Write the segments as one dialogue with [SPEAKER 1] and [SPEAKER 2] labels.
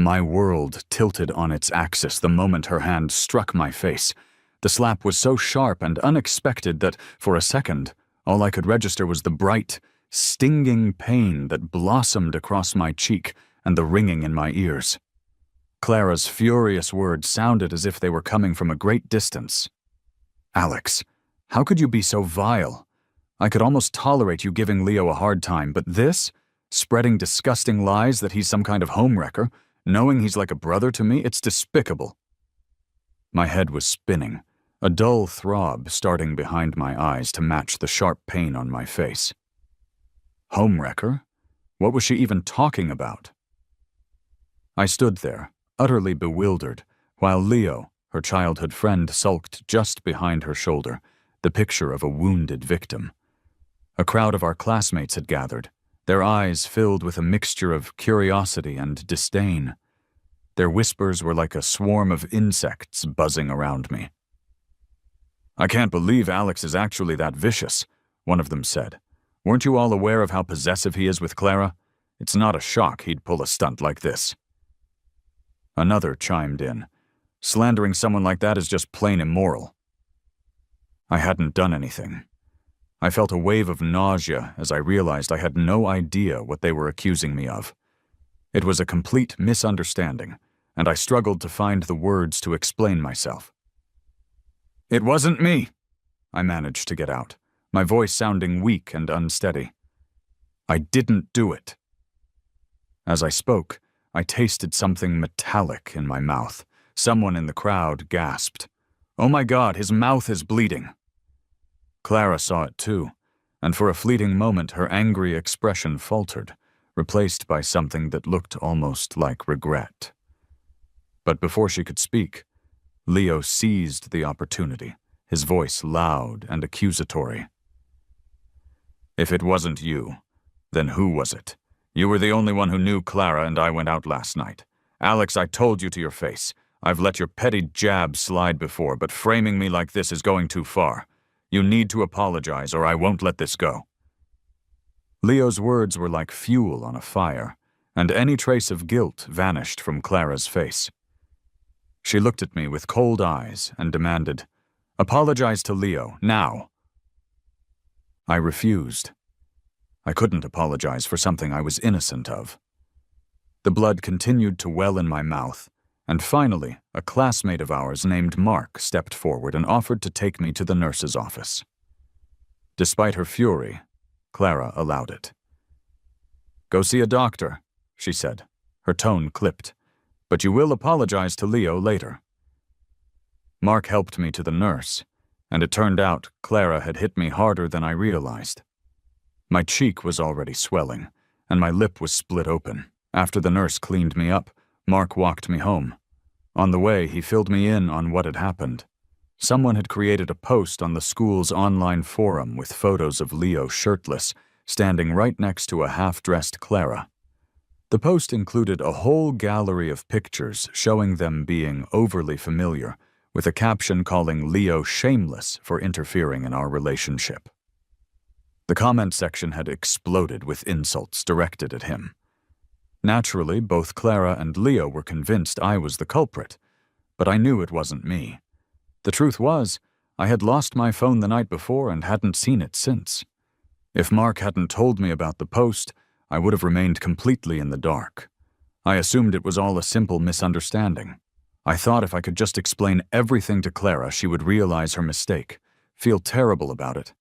[SPEAKER 1] My world tilted on its axis the moment her hand struck my face. The slap was so sharp and unexpected that, for a second, all I could register was the bright, stinging pain that blossomed across my cheek and the ringing in my ears. Clara's furious words sounded as if they were coming from a great distance. "Alex, how could you be so vile? I could almost tolerate you giving Leo a hard time, but this? Spreading disgusting lies that he's some kind of homewrecker, knowing he's like a brother to me, it's despicable." My head was spinning, a dull throb starting behind my eyes to match the sharp pain on my face. Homewrecker? What was she even talking about? I stood there, utterly bewildered, while Leo, her childhood friend, sulked just behind her shoulder, the picture of a wounded victim. A crowd of our classmates had gathered, their eyes filled with a mixture of curiosity and disdain. Their whispers were like a swarm of insects buzzing around me. "I can't believe Alex is actually that vicious," one of them said. "Weren't you all aware of how possessive he is with Clara? It's not a shock he'd pull a stunt like this." Another chimed in. "Slandering someone like that is just plain immoral." I hadn't done anything. I felt a wave of nausea as I realized I had no idea what they were accusing me of. It was a complete misunderstanding, and I struggled to find the words to explain myself. "It wasn't me," I managed to get out, my voice sounding weak and unsteady. "I didn't do it." As I spoke, I tasted something metallic in my mouth. Someone in the crowd gasped. "Oh my God, his mouth is bleeding." Clara saw it too, and for a fleeting moment her angry expression faltered, replaced by something that looked almost like regret. But before she could speak, Leo seized the opportunity, his voice loud and accusatory. "If it wasn't you, then who was it? You were the only one who knew Clara and I went out last night. Alex, I told you to your face. I've let your petty jab slide before, but framing me like this is going too far. You need to apologize or I won't let this go." Leo's words were like fuel on a fire, and any trace of guilt vanished from Clara's face. She looked at me with cold eyes and demanded, "Apologize to Leo, now." I refused. I couldn't apologize for something I was innocent of. The blood continued to well in my mouth, and finally, a classmate of ours named Mark stepped forward and offered to take me to the nurse's office. Despite her fury, Clara allowed it. "Go see a doctor," she said, her tone clipped, "but you will apologize to Leo later." Mark helped me to the nurse, and it turned out Clara had hit me harder than I realized. My cheek was already swelling, and my lip was split open. After the nurse cleaned me up, Mark walked me home. On the way, he filled me in on what had happened. Someone had created a post on the school's online forum with photos of Leo shirtless, standing right next to a half-dressed Clara. The post included a whole gallery of pictures showing them being overly familiar, with a caption calling Leo shameless for interfering in our relationship. The comment section had exploded with insults directed at him. Naturally, both Clara and Leo were convinced I was the culprit, but I knew it wasn't me. The truth was, I had lost my phone the night before and hadn't seen it since. If Mark hadn't told me about the post, I would have remained completely in the dark. I assumed it was all a simple misunderstanding. I thought if I could just explain everything to Clara, she would realize her mistake, feel terrible about it,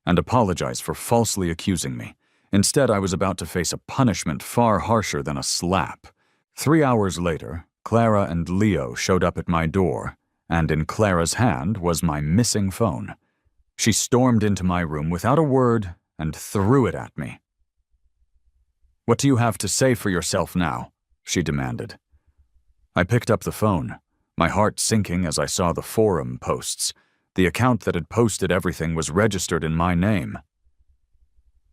[SPEAKER 1] and apologize for falsely accusing me. Instead, I was about to face a punishment far harsher than a slap. 3 hours later, Clara and Leo showed up at my door, and in Clara's hand was my missing phone. She stormed into my room without a word and threw it at me. "What do you have to say for yourself now?" she demanded. I picked up the phone, my heart sinking as I saw the forum posts. The account that had posted everything was registered in my name.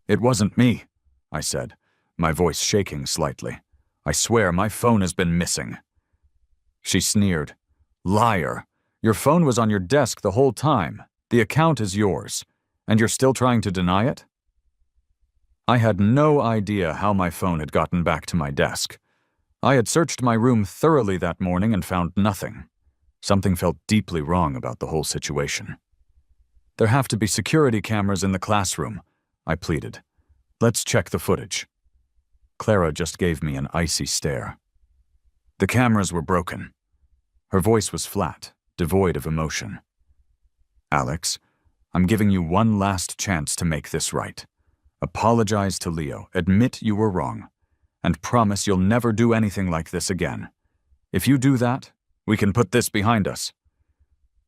[SPEAKER 1] "It wasn't me," I said, my voice shaking slightly. "I swear my phone has been missing." She sneered. "Liar! Your phone was on your desk the whole time. The account is yours, and you're still trying to deny it?" I had no idea how my phone had gotten back to my desk. I had searched my room thoroughly that morning and found nothing. Something felt deeply wrong about the whole situation. There have to be security cameras in the classroom, I pleaded. Let's check the footage. Clara just gave me an icy stare. The cameras were broken. Her voice was flat, devoid of emotion. Alex, I'm giving you one last chance to make this right. Apologize to Leo, admit you were wrong, and promise you'll never do anything like this again. If you do that, we can put this behind us.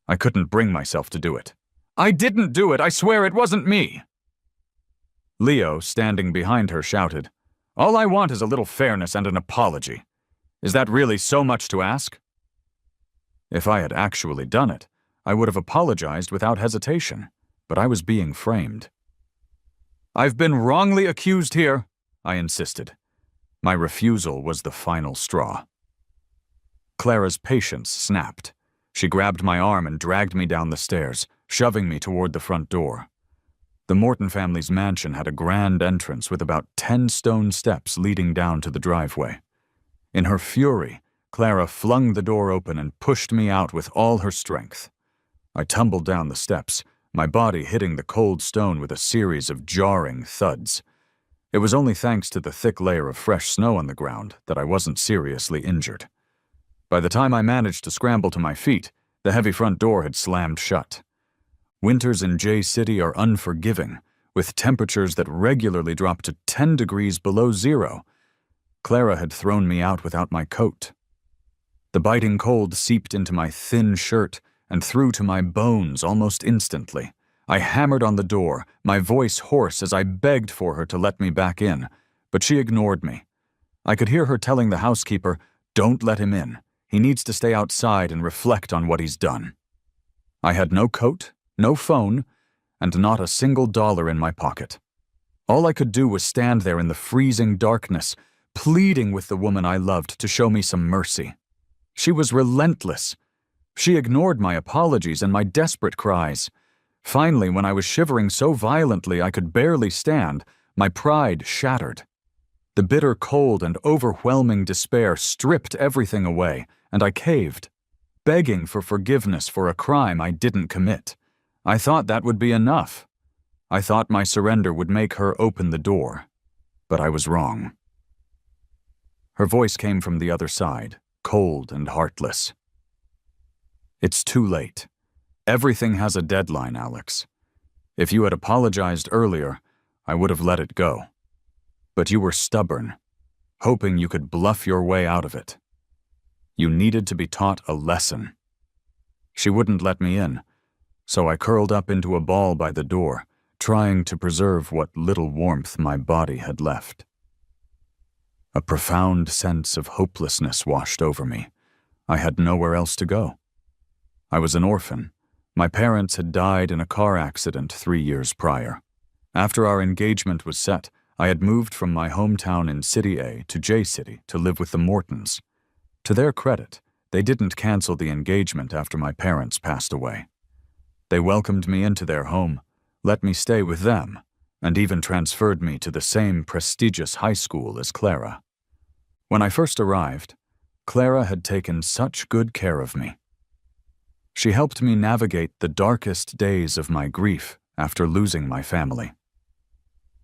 [SPEAKER 1] I couldn't bring myself to do it. I didn't do it, I swear it wasn't me. Leo, standing behind her, shouted, All I want is a little fairness and an apology. Is that really so much to ask? If I had actually done it, I would have apologized without hesitation, but I was being framed. I've been wrongly accused here, I insisted. My refusal was the final straw. Clara's patience snapped. She grabbed my arm and dragged me down the stairs, shoving me toward the front door. The Morton family's mansion had a grand entrance with about 10 stone steps leading down to the driveway. In her fury, Clara flung the door open and pushed me out with all her strength. I tumbled down the steps, my body hitting the cold stone with a series of jarring thuds. It was only thanks to the thick layer of fresh snow on the ground that I wasn't seriously injured. By the time I managed to scramble to my feet, the heavy front door had slammed shut. Winters in J City are unforgiving, with temperatures that regularly drop to 10 degrees below zero. Clara had thrown me out without my coat. The biting cold seeped into my thin shirt and through to my bones almost instantly. I hammered on the door, my voice hoarse as I begged for her to let me back in, but she ignored me. I could hear her telling the housekeeper, Don't let him in. He needs to stay outside and reflect on what he's done. I had no coat, no phone, and not a single dollar in my pocket. All I could do was stand there in the freezing darkness, pleading with the woman I loved to show me some mercy. She was relentless. She ignored my apologies and my desperate cries. Finally, when I was shivering so violently I could barely stand, my pride shattered. The bitter cold and overwhelming despair stripped everything away, and I caved, begging for forgiveness for a crime I didn't commit. I thought that would be enough. I thought my surrender would make her open the door, but I was wrong. Her voice came from the other side, cold and heartless. It's too late. Everything has a deadline, Alex. If you had apologized earlier, I would have let it go. But you were stubborn, hoping you could bluff your way out of it. You needed to be taught a lesson. She wouldn't let me in, so I curled up into a ball by the door, trying to preserve what little warmth my body had left. A profound sense of hopelessness washed over me. I had nowhere else to go. I was an orphan. My parents had died in a car accident 3 years prior. After our engagement was set, I had moved from my hometown in City A to J City to live with the Mortons. To their credit, they didn't cancel the engagement after my parents passed away. They welcomed me into their home, let me stay with them, and even transferred me to the same prestigious high school as Clara. When I first arrived, Clara had taken such good care of me. She helped me navigate the darkest days of my grief after losing my family.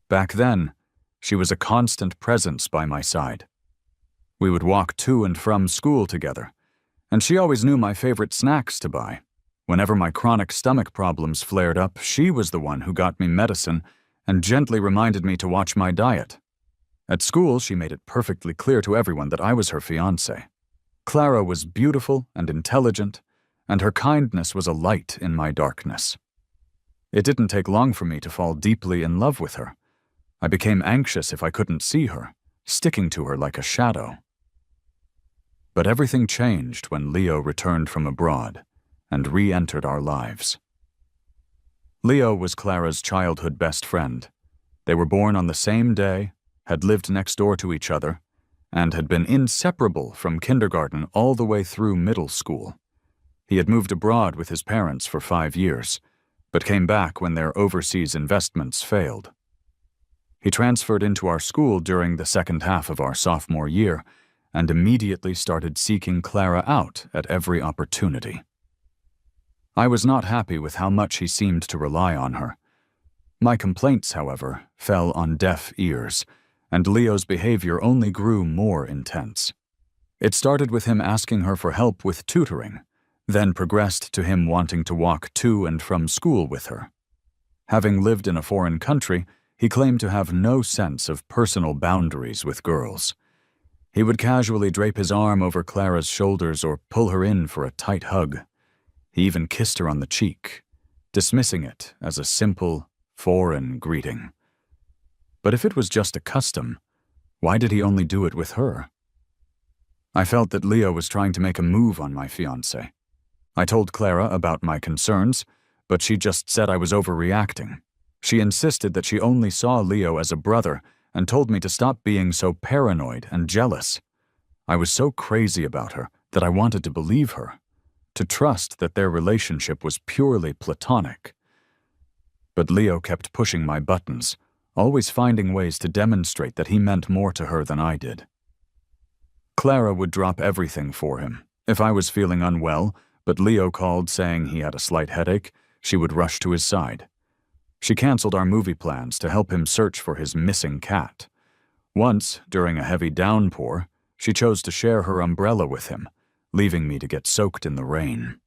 [SPEAKER 1] Back then, she was a constant presence by my side. We would walk to and from school together, and she always knew my favorite snacks to buy. Whenever my chronic stomach problems flared up, she was the one who got me medicine and gently reminded me to watch my diet. At school, she made it perfectly clear to everyone that I was her fiancé. Clara was beautiful and intelligent, and her kindness was a light in my darkness. It didn't take long for me to fall deeply in love with her. I became anxious if I couldn't see her, sticking to her like a shadow. But everything changed when Leo returned from abroad and re-entered our lives. Leo was Clara's childhood best friend. They were born on the same day, had lived next door to each other, and had been inseparable from kindergarten all the way through middle school. He had moved abroad with his parents for 5 years, but came back when their overseas investments failed. He transferred into our school during the second half of our sophomore year, and immediately started seeking Clara out at every opportunity. I was not happy with how much he seemed to rely on her. My complaints, however, fell on deaf ears, and Leo's behavior only grew more intense. It started with him asking her for help with tutoring, then progressed to him wanting to walk to and from school with her. Having lived in a foreign country, he claimed to have no sense of personal boundaries with girls. He would casually drape his arm over Clara's shoulders or pull her in for a tight hug. He even kissed her on the cheek, dismissing it as a simple, foreign greeting. But if it was just a custom, why did he only do it with her? I felt that Leo was trying to make a move on my fiancé. I told Clara about my concerns, but she just said I was overreacting. She insisted that she only saw Leo as a brother and told me to stop being so paranoid and jealous. I was so crazy about her that I wanted to believe her, to trust that their relationship was purely platonic. But Leo kept pushing my buttons, always finding ways to demonstrate that he meant more to her than I did. Clara would drop everything for him. If I was feeling unwell, but Leo called saying he had a slight headache, she would rush to his side. She canceled our movie plans to help him search for his missing cat. Once, during a heavy downpour, she chose to share her umbrella with him, leaving me to get soaked in the rain.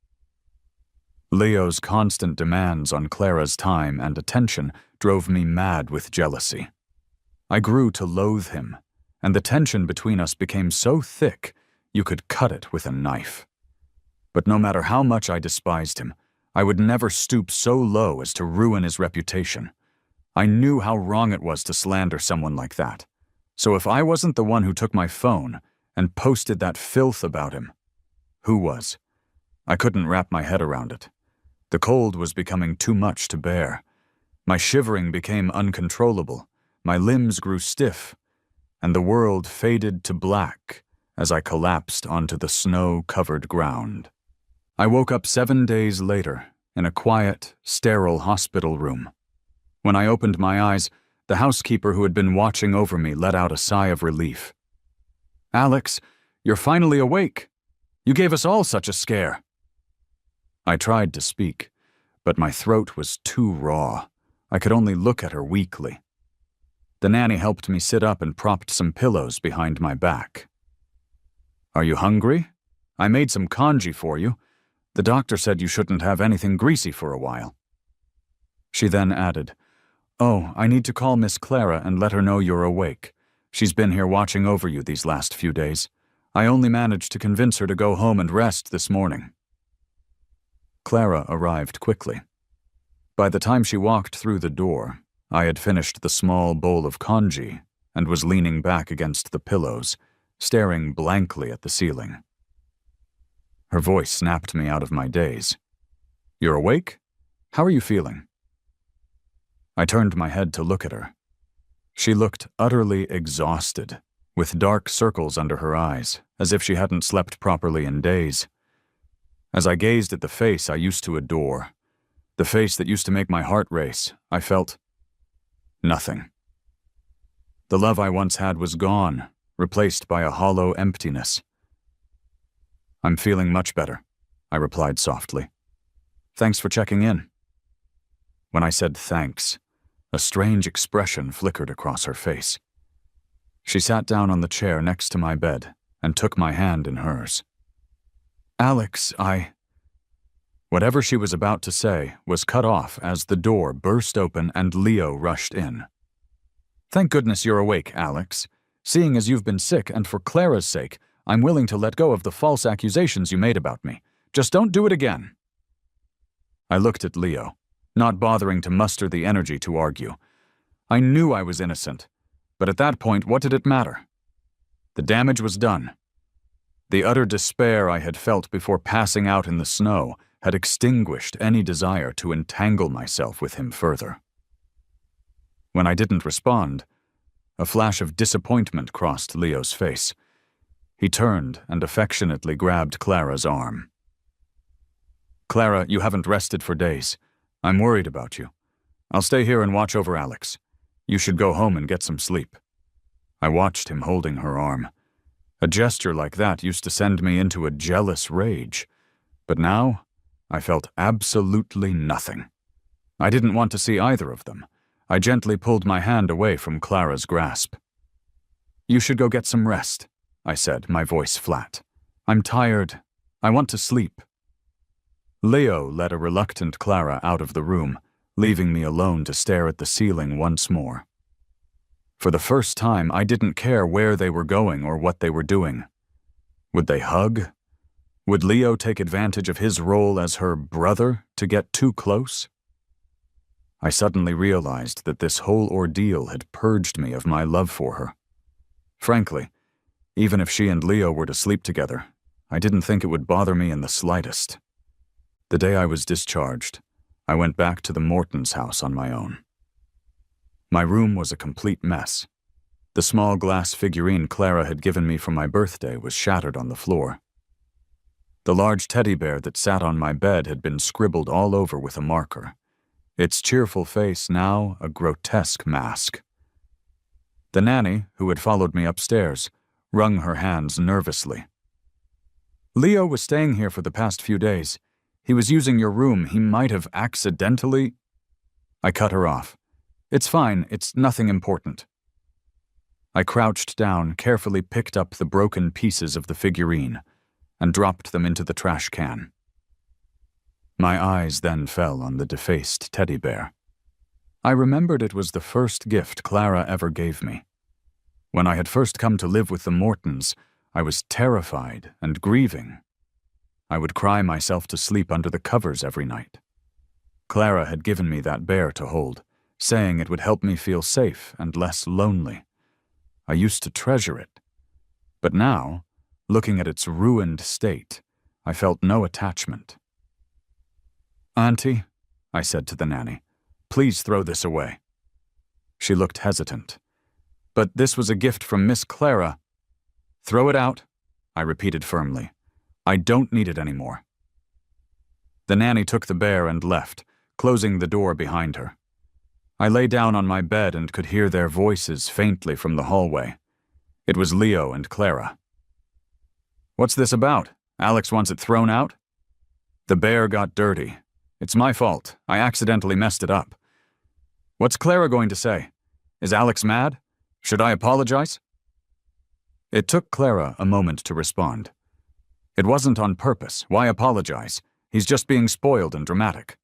[SPEAKER 1] Leo's constant demands on Clara's time and attention drove me mad with jealousy. I grew to loathe him, and the tension between us became so thick you could cut it with a knife. But no matter how much I despised him, I would never stoop so low as to ruin his reputation. I knew how wrong it was to slander someone like that. So if I wasn't the one who took my phone and posted that filth about him, who was? I couldn't wrap my head around it. The cold was becoming too much to bear. My shivering became uncontrollable, my limbs grew stiff, and the world faded to black as I collapsed onto the snow-covered ground. I woke up 7 days later in a quiet, sterile hospital room. When I opened my eyes, the housekeeper who had been watching over me let out a sigh of relief. "Alex, you're finally awake. You gave us all such a scare." I tried to speak, but my throat was too raw. I could only look at her weakly. The nanny helped me sit up and propped some pillows behind my back. "Are you hungry? I made some congee for you. The doctor said you shouldn't have anything greasy for a while." She then added, "Oh, I need to call Miss Clara and let her know you're awake. She's been here watching over you these last few days. I only managed to convince her to go home and rest this morning." Clara arrived quickly. By the time she walked through the door, I had finished the small bowl of congee and was leaning back against the pillows, staring blankly at the ceiling. Her voice snapped me out of my daze. "You're awake? How are you feeling?" I turned my head to look at her. She looked utterly exhausted, with dark circles under her eyes, as if she hadn't slept properly in days. As I gazed at the face I used to adore, the face that used to make my heart race, I felt nothing. The love I once had was gone, replaced by a hollow emptiness. "I'm feeling much better," I replied softly. "Thanks for checking in." When I said thanks, a strange expression flickered across her face. She sat down on the chair next to my bed and took my hand in hers. "Alex, Whatever she was about to say was cut off as the door burst open and Leo rushed in. "Thank goodness you're awake, Alex. Seeing as you've been sick and for Clara's sake, I'm willing to let go of the false accusations you made about me. Just don't do it again." I looked at Leo, not bothering to muster the energy to argue. I knew I was innocent, but at that point, what did it matter? The damage was done. The utter despair I had felt before passing out in the snow had extinguished any desire to entangle myself with him further. When I didn't respond, a flash of disappointment crossed Leo's face. He turned and affectionately grabbed Clara's arm. "Clara, you haven't rested for days. I'm worried about you. I'll stay here and watch over Alex. You should go home and get some sleep." I watched him holding her arm. A gesture like that used to send me into a jealous rage, but now I felt absolutely nothing. I didn't want to see either of them. I gently pulled my hand away from Clara's grasp. "You should go get some rest," I said, my voice flat. "I'm tired. I want to sleep." Leo led a reluctant Clara out of the room, leaving me alone to stare at the ceiling once more. For the first time, I didn't care where they were going or what they were doing. Would they hug? Would Leo take advantage of his role as her brother to get too close? I suddenly realized that this whole ordeal had purged me of my love for her. Frankly, even if she and Leo were to sleep together, I didn't think it would bother me in the slightest. The day I was discharged, I went back to the Mortons' house on my own. My room was a complete mess. The small glass figurine Clara had given me for my birthday was shattered on the floor. The large teddy bear that sat on my bed had been scribbled all over with a marker, its cheerful face now a grotesque mask. The nanny, who had followed me upstairs, wrung her hands nervously. "Leo was staying here for the past few days. He was using your room. He might have accidentally—" I cut her off. "It's fine. It's nothing important." I crouched down, carefully picked up the broken pieces of the figurine, and dropped them into the trash can. My eyes then fell on the defaced teddy bear. I remembered it was the first gift Clara ever gave me. When I had first come to live with the Mortons, I was terrified and grieving. I would cry myself to sleep under the covers every night. Clara had given me that bear to hold, saying it would help me feel safe and less lonely. I used to treasure it. But now, looking at its ruined state, I felt no attachment. "Auntie," I said to the nanny, "please throw this away." She looked hesitant. "But this was a gift from Miss Clara." "Throw it out," I repeated firmly. "I don't need it anymore." The nanny took the bear and left, closing the door behind her. I lay down on my bed and could hear their voices faintly from the hallway. It was Leo and Clara. "What's this about? Alex wants it thrown out?" "The bear got dirty. It's my fault. I accidentally messed it up." "What's Clara going to say? Is Alex mad? Should I apologize?" It took Clara a moment to respond. "It wasn't on purpose. Why apologize? He's just being spoiled and dramatic."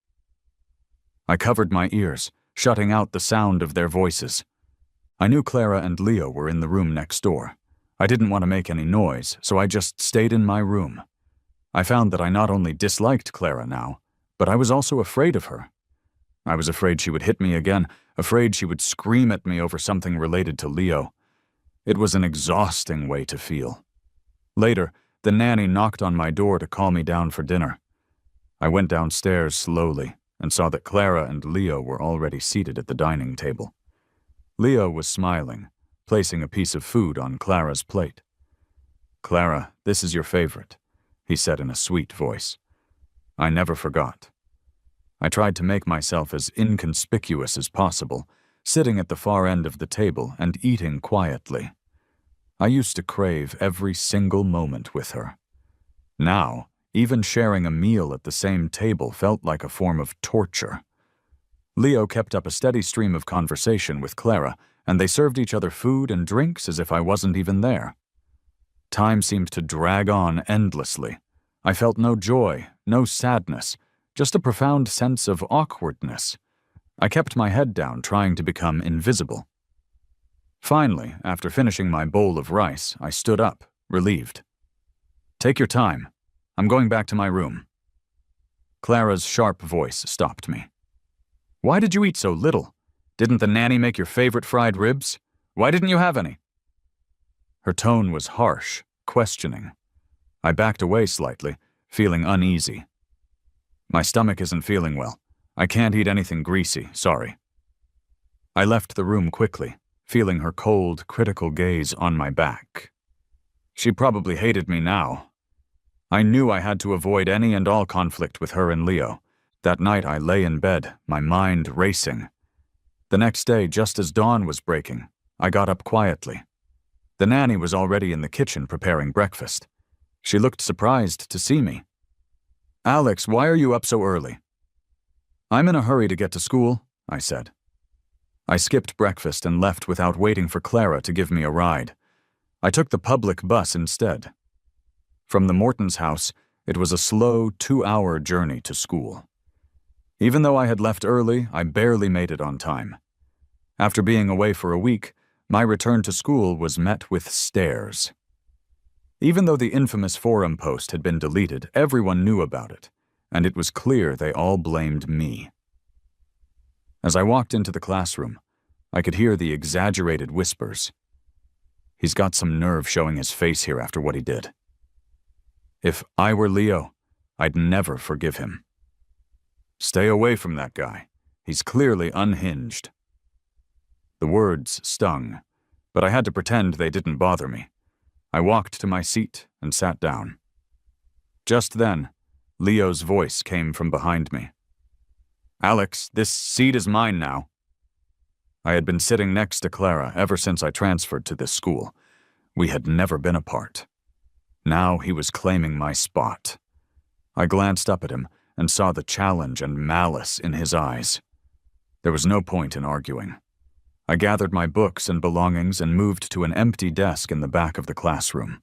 [SPEAKER 1] I covered my ears, shutting out the sound of their voices. I knew Clara and Leo were in the room next door. I didn't want to make any noise, so I just stayed in my room. I found that I not only disliked Clara now, but I was also afraid of her. I was afraid she would hit me again, afraid she would scream at me over something related to Leo. It was an exhausting way to feel. Later, the nanny knocked on my door to call me down for dinner. I went downstairs slowly and saw that Clara and Leo were already seated at the dining table. Leo was smiling, placing a piece of food on Clara's plate. "Clara, this is your favorite," he said in a sweet voice. I never forgot. I tried to make myself as inconspicuous as possible, sitting at the far end of the table and eating quietly. I used to crave every single moment with her. Now, even sharing a meal at the same table felt like a form of torture. Leo kept up a steady stream of conversation with Clara, and they served each other food and drinks as if I wasn't even there. Time seemed to drag on endlessly. I felt no joy, no sadness, just a profound sense of awkwardness. I kept my head down, trying to become invisible. Finally, after finishing my bowl of rice, I stood up, relieved. "Take your time. I'm going back to my room." Clara's sharp voice stopped me. "Why did you eat so little? Didn't the nanny make your favorite fried ribs? Why didn't you have any?" Her tone was harsh, questioning. I backed away slightly, feeling uneasy. "My stomach isn't feeling well. I can't eat anything greasy, sorry." I left the room quickly, feeling her cold, critical gaze on my back. She probably hated me now. I knew I had to avoid any and all conflict with her and Leo. That night I lay in bed, my mind racing. The next day, just as dawn was breaking, I got up quietly. The nanny was already in the kitchen preparing breakfast. She looked surprised to see me. "Alex, why are you up so early?" "I'm in a hurry to get to school," I said. I skipped breakfast and left without waiting for Clara to give me a ride. I took the public bus instead. From the Mortons' house, it was a slow 2-hour journey to school. Even though I had left early, I barely made it on time. After being away for a week, my return to school was met with stares. Even though the infamous forum post had been deleted, everyone knew about it, and it was clear they all blamed me. As I walked into the classroom, I could hear the exaggerated whispers. "He's got some nerve showing his face here after what he did. If I were Leo, I'd never forgive him. Stay away from that guy. He's clearly unhinged." The words stung, but I had to pretend they didn't bother me. I walked to my seat and sat down. Just then, Leo's voice came from behind me. "Alex, this seat is mine now." I had been sitting next to Clara ever since I transferred to this school. We had never been apart. Now he was claiming my spot. I glanced up at him and saw the challenge and malice in his eyes. There was no point in arguing. I gathered my books and belongings and moved to an empty desk in the back of the classroom.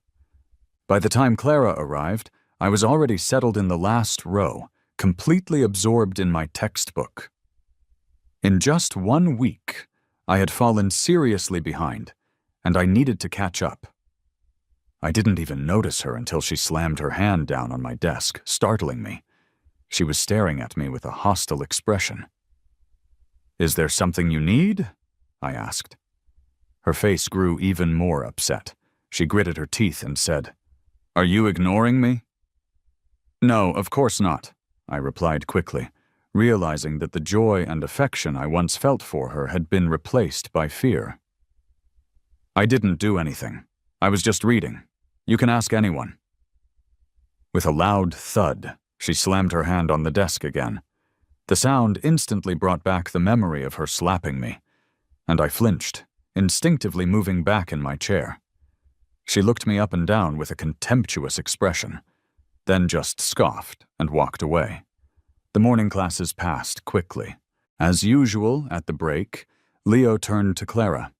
[SPEAKER 1] By the time Clara arrived, I was already settled in the last row, completely absorbed in my textbook. In just 1 week, I had fallen seriously behind, and I needed to catch up. I didn't even notice her until she slammed her hand down on my desk, startling me. She was staring at me with a hostile expression. "Is there something you need?" I asked. Her face grew even more upset. She gritted her teeth and said, "Are you ignoring me?" "No, of course not," I replied quickly, realizing that the joy and affection I once felt for her had been replaced by fear. "I didn't do anything. I was just reading. You can ask anyone." With a loud thud, she slammed her hand on the desk again. The sound instantly brought back the memory of her slapping me, and I flinched, instinctively moving back in my chair. She looked me up and down with a contemptuous expression, then just scoffed and walked away. The morning classes passed quickly. As usual, at the break, Leo turned to Clara.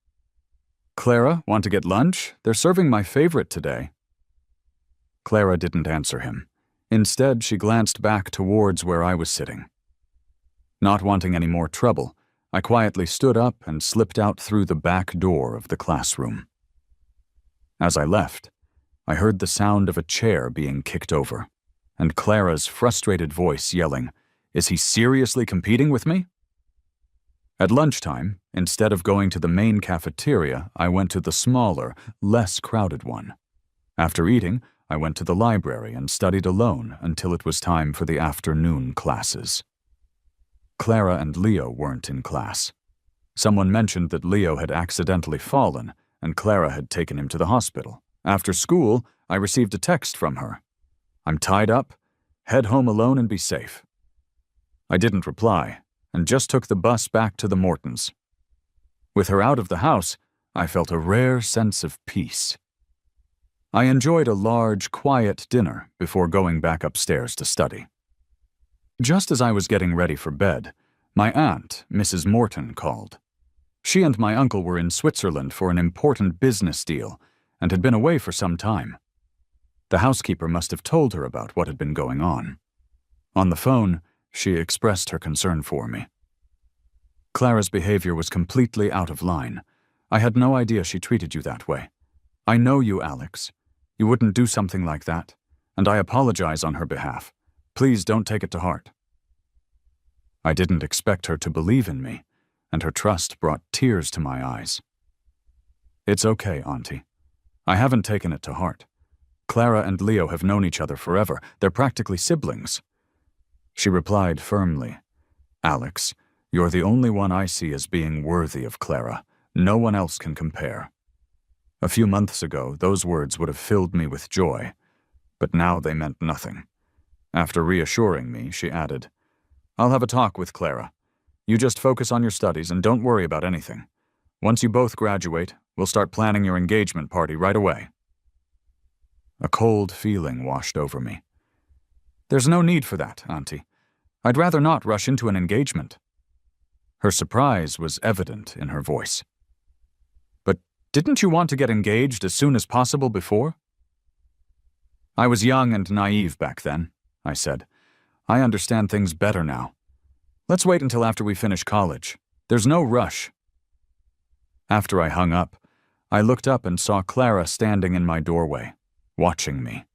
[SPEAKER 1] "Clara, want to get lunch? They're serving my favorite today." Clara didn't answer him. Instead, she glanced back towards where I was sitting. Not wanting any more trouble, I quietly stood up and slipped out through the back door of the classroom. As I left, I heard the sound of a chair being kicked over, and Clara's frustrated voice yelling, "Is he seriously competing with me?" At lunchtime, instead of going to the main cafeteria, I went to the smaller, less crowded one. After eating, I went to the library and studied alone until it was time for the afternoon classes. Clara and Leo weren't in class. Someone mentioned that Leo had accidentally fallen, and Clara had taken him to the hospital. After school, I received a text from her. "I'm tied up. Head home alone and be safe." I didn't reply, and just took the bus back to the Mortons. With her out of the house, I felt a rare sense of peace. I enjoyed a large, quiet dinner before going back upstairs to study. Just as I was getting ready for bed, my aunt, Mrs. Morton, called. She and my uncle were in Switzerland for an important business deal and had been away for some time. The housekeeper must have told her about what had been going on. On the phone, she expressed her concern for me. "Clara's behavior was completely out of line. I had no idea she treated you that way. I know you, Alex. You wouldn't do something like that, and I apologize on her behalf. Please don't take it to heart." I didn't expect her to believe in me, and her trust brought tears to my eyes. "It's okay, Auntie. I haven't taken it to heart. Clara and Leo have known each other forever. They're practically siblings." She replied firmly, "Alex, you're the only one I see as being worthy of Clara. No one else can compare." A few months ago, those words would have filled me with joy, but now they meant nothing. After reassuring me, she added, "I'll have a talk with Clara. You just focus on your studies and don't worry about anything. Once you both graduate, We'll start planning your engagement party right away." A cold feeling washed over me. "There's no need for that, Auntie. I'd rather not rush into an engagement." Her surprise was evident in her voice. "But didn't you want to get engaged as soon as possible before?" "I was young and naive back then," I said. "I understand things better now. Let's wait until after we finish college. There's no rush." After I hung up, I looked up and saw Clara standing in my doorway, watching me.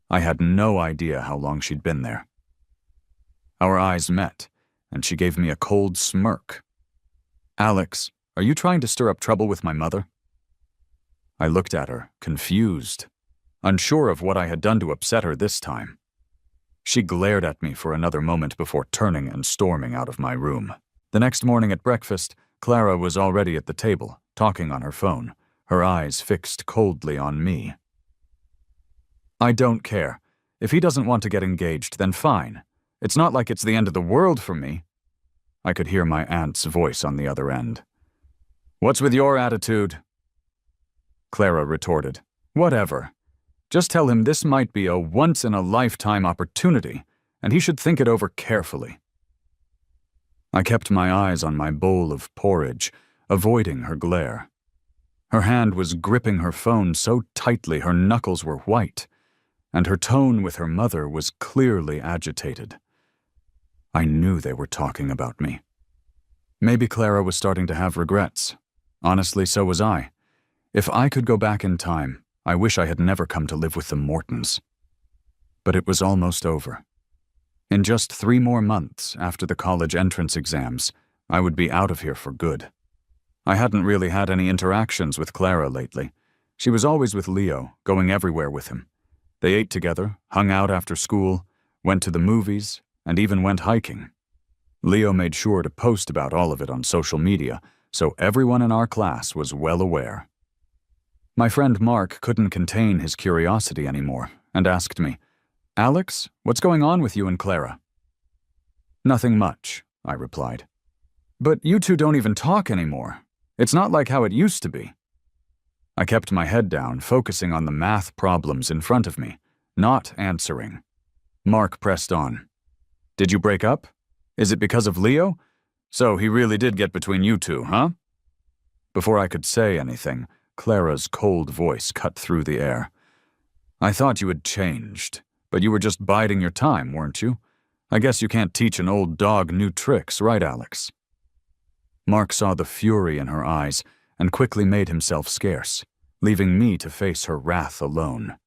[SPEAKER 1] I had no idea how long she'd been there. Our eyes met, and she gave me a cold smirk. "Alex, are you trying to stir up trouble with my mother?" I looked at her, confused, unsure of what I had done to upset her this time. She glared at me for another moment before turning and storming out of my room. The next morning at breakfast, Clara was already at the table, talking on her phone, her eyes fixed coldly on me. "I don't care. If he doesn't want to get engaged, then fine. It's not like it's the end of the world for me." I could hear my aunt's voice on the other end. "What's with your attitude?" Clara retorted, "Whatever. Just tell him this might be a once-in-a-lifetime opportunity, and he should think it over carefully." I kept my eyes on my bowl of porridge, avoiding her glare. Her hand was gripping her phone so tightly her knuckles were white, and her tone with her mother was clearly agitated. I knew they were talking about me. Maybe Clara was starting to have regrets. Honestly, so was I. If I could go back in time, I wish I had never come to live with the Mortons. But it was almost over. In just 3 more months after the college entrance exams, I would be out of here for good. I hadn't really had any interactions with Clara lately. She was always with Leo, going everywhere with him. They ate together, hung out after school, went to the movies, and even went hiking. Leo made sure to post about all of it on social media, so everyone in our class was well aware. My friend Mark couldn't contain his curiosity anymore and asked me, "Alex, what's going on with you and Clara?" "Nothing much," I replied. "But you two don't even talk anymore. It's not like how it used to be." I kept my head down, focusing on the math problems in front of me, not answering. Mark pressed on. "Did you break up? Is it because of Leo? So he really did get between you two, huh?" Before I could say anything, Clara's cold voice cut through the air. "I thought you had changed, but you were just biding your time, weren't you? I guess you can't teach an old dog new tricks, right, Alex?" Mark saw the fury in her eyes and quickly made himself scarce, leaving me to face her wrath alone.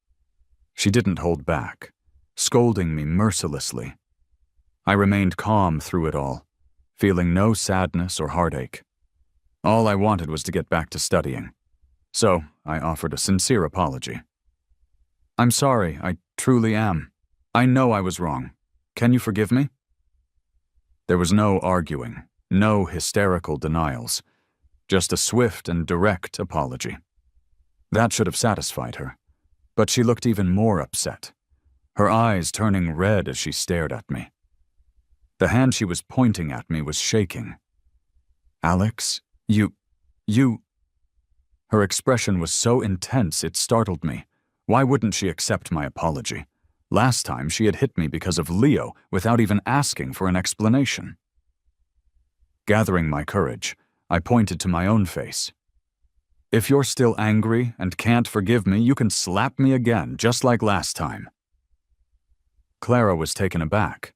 [SPEAKER 1] She didn't hold back, scolding me mercilessly. I remained calm through it all, feeling no sadness or heartache. All I wanted was to get back to studying. So I offered a sincere apology. "I'm sorry, I truly am. I know I was wrong. Can you forgive me?" There was no arguing, no hysterical denials, just a swift and direct apology. That should have satisfied her, but she looked even more upset, her eyes turning red as she stared at me. The hand she was pointing at me was shaking. "Alex, you... Her expression was so intense it startled me. Why wouldn't she accept my apology? Last time she had hit me because of Leo without even asking for an explanation. Gathering my courage, I pointed to my own face. "If you're still angry and can't forgive me, you can slap me again, just like last time." Clara was taken aback,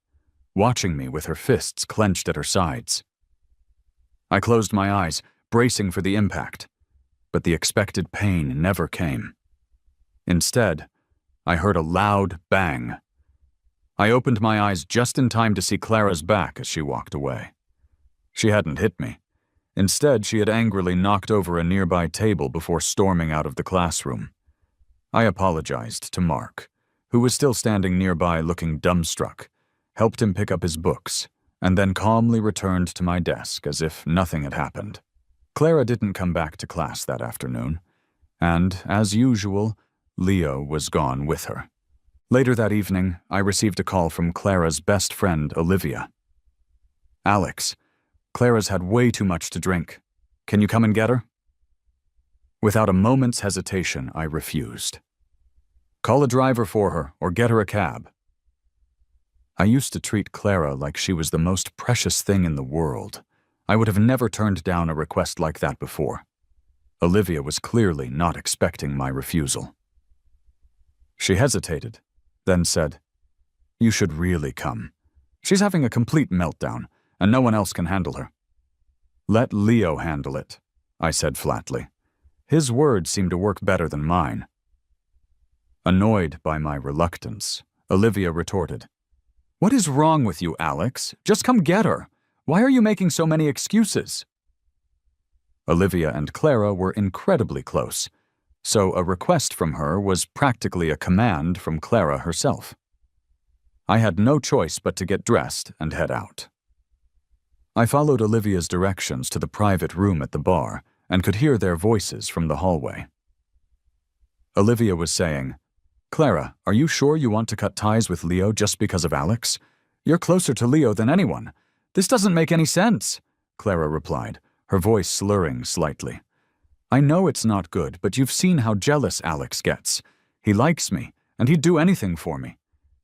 [SPEAKER 1] watching me with her fists clenched at her sides. I closed my eyes, bracing for the impact, but the expected pain never came. Instead, I heard a loud bang. I opened my eyes just in time to see Clara's back as she walked away. She hadn't hit me. Instead, she had angrily knocked over a nearby table before storming out of the classroom. I apologized to Mark, who was still standing nearby looking dumbstruck, helped him pick up his books, and then calmly returned to my desk as if nothing had happened. Clara didn't come back to class that afternoon, and, as usual, Leo was gone with her. Later that evening, I received a call from Clara's best friend, Olivia. "Alex, Clara's had way too much to drink. Can you come and get her?" Without a moment's hesitation, I refused. "Call a driver for her, or get her a cab." I used to treat Clara like she was the most precious thing in the world. I would have never turned down a request like that before. Olivia was clearly not expecting my refusal. She hesitated, then said, "You should really come. She's having a complete meltdown, and no one else can handle her." "Let Leo handle it," I said flatly. His words seemed to work better than mine. Annoyed by my reluctance, Olivia retorted, "What is wrong with you, Alex? Just come get her. Why are you making so many excuses?" Olivia and Clara were incredibly close, so a request from her was practically a command from Clara herself. I had no choice but to get dressed and head out. I followed Olivia's directions to the private room at the bar and could hear their voices from the hallway. Olivia was saying, "Clara, are you sure you want to cut ties with Leo just because of Alex? You're closer to Leo than anyone. This doesn't make any sense," Clara replied, her voice slurring slightly. "I know it's not good, but you've seen how jealous Alex gets. He likes me, and he'd do anything for me.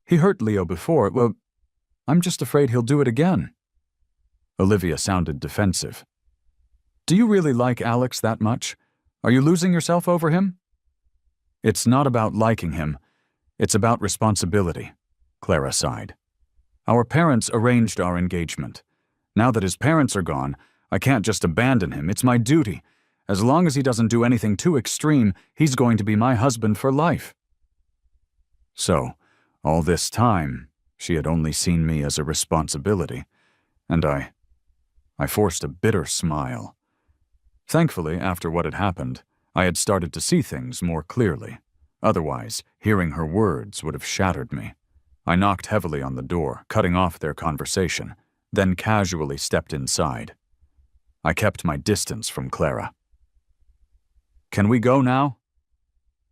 [SPEAKER 1] He hurt Leo before. Well, I'm just afraid he'll do it again." Olivia sounded defensive. "Do you really like Alex that much? Are you losing yourself over him?" "It's not about liking him. It's about responsibility," Clara sighed. "Our parents arranged our engagement. Now that his parents are gone, I can't just abandon him. It's my duty. As long as he doesn't do anything too extreme, he's going to be my husband for life." So, all this time, she had only seen me as a responsibility, and I forced a bitter smile. Thankfully, after what had happened, I had started to see things more clearly. Otherwise, hearing her words would have shattered me. I knocked heavily on the door, cutting off their conversation, then casually stepped inside. I kept my distance from Clara. "Can we go now?"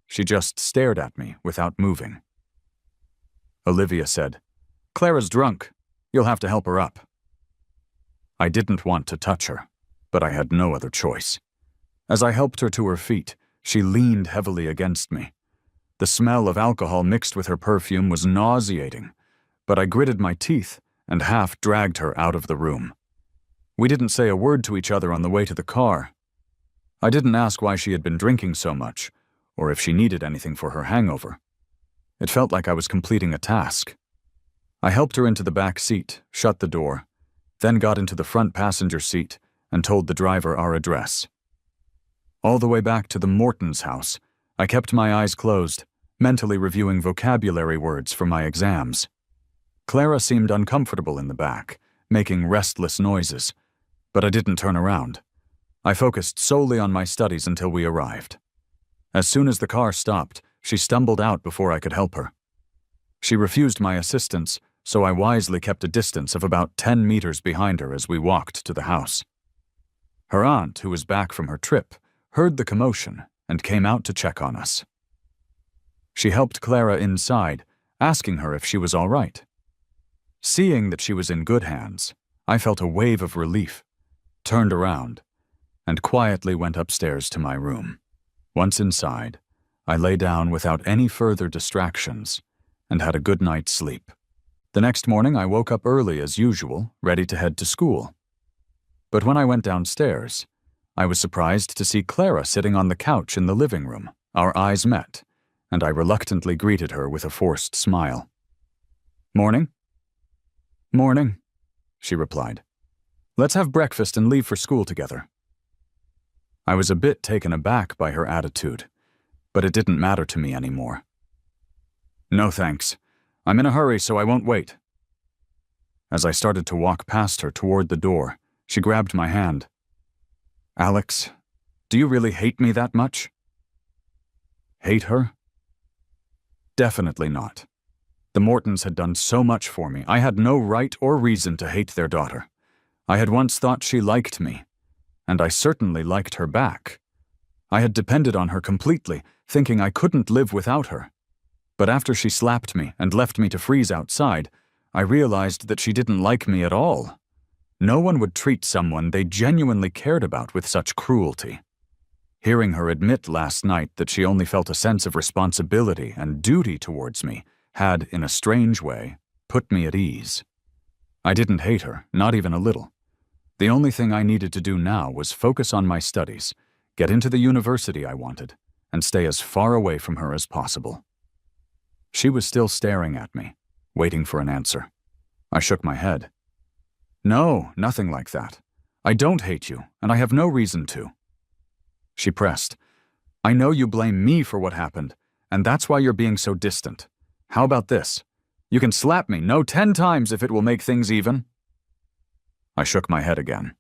[SPEAKER 1] She just stared at me without moving. Olivia said, "Clara's drunk. You'll have to help her up." I didn't want to touch her, but I had no other choice. As I helped her to her feet, she leaned heavily against me. The smell of alcohol mixed with her perfume was nauseating, but I gritted my teeth and half dragged her out of the room. We didn't say a word to each other on the way to the car. I didn't ask why she had been drinking so much, or if she needed anything for her hangover. It felt like I was completing a task. I helped her into the back seat, shut the door, then got into the front passenger seat and told the driver our address. All the way back to the Morton's house, I kept my eyes closed, mentally reviewing vocabulary words for my exams. Clara seemed uncomfortable in the back, making restless noises, but I didn't turn around. I focused solely on my studies until we arrived. As soon as the car stopped, she stumbled out before I could help her. She refused my assistance, so I wisely kept a distance of about 10 meters behind her as we walked to the house. Her aunt, who was back from her trip, heard the commotion and came out to check on us. She helped Clara inside, asking her if she was all right. Seeing that she was in good hands, I felt a wave of relief, turned around, and quietly went upstairs to my room. Once inside, I lay down without any further distractions and had a good night's sleep. The next morning, I woke up early as usual, ready to head to school. But when I went downstairs, I was surprised to see Clara sitting on the couch in the living room. Our eyes met, and I reluctantly greeted her with a forced smile. "Morning?" "Morning," she replied. "Let's have breakfast and leave for school together." I was a bit taken aback by her attitude, but it didn't matter to me anymore. "No thanks. I'm in a hurry, so I won't wait." As I started to walk past her toward the door, she grabbed my hand. "Alex, do you really hate me that much?" Hate her? Definitely not. The Mortons had done so much for me. I had no right or reason to hate their daughter. I had once thought she liked me, and I certainly liked her back. I had depended on her completely, thinking I couldn't live without her. But after she slapped me and left me to freeze outside, I realized that she didn't like me at all. No one would treat someone they genuinely cared about with such cruelty. Hearing her admit last night that she only felt a sense of responsibility and duty towards me had, in a strange way, put me at ease. I didn't hate her, not even a little. The only thing I needed to do now was focus on my studies, get into the university I wanted, and stay as far away from her as possible. She was still staring at me, waiting for an answer. I shook my head. No, nothing like that. I don't hate you, and I have no reason to. She pressed. I know you blame me for what happened, and that's why you're being so distant. How about this? You can slap me, no, 10 times if it will make things even. I shook my head again.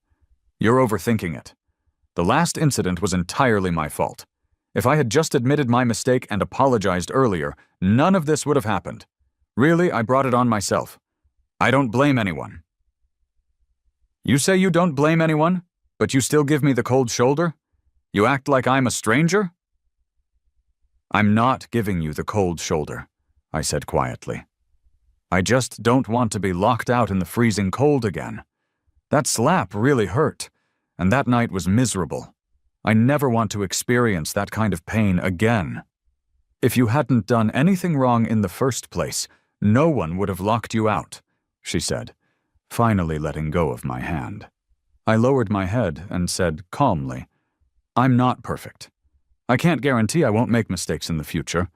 [SPEAKER 1] You're overthinking it. The last incident was entirely my fault. If I had just admitted my mistake and apologized earlier, none of this would have happened. Really, I brought it on myself. I don't blame anyone. You say you don't blame anyone, but you still give me the cold shoulder? You act like I'm a stranger? I'm not giving you the cold shoulder, I said quietly. I just don't want to be locked out in the freezing cold again. That slap really hurt, and that night was miserable. I never want to experience that kind of pain again. If you hadn't done anything wrong in the first place, no one would have locked you out, she said, finally letting go of my hand. I lowered my head and said calmly, I'm not perfect. I can't guarantee I won't make mistakes in the future.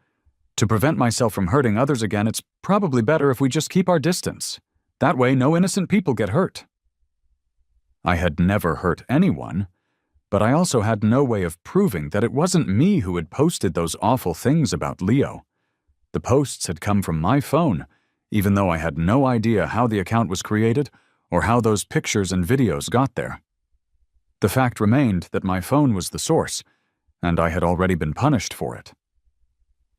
[SPEAKER 1] To prevent myself from hurting others again, it's probably better if we just keep our distance. That way, no innocent people get hurt. I had never hurt anyone, but I also had no way of proving that it wasn't me who had posted those awful things about Leo. The posts had come from my phone, even though I had no idea how the account was created or how those pictures and videos got there. The fact remained that my phone was the source, and I had already been punished for it.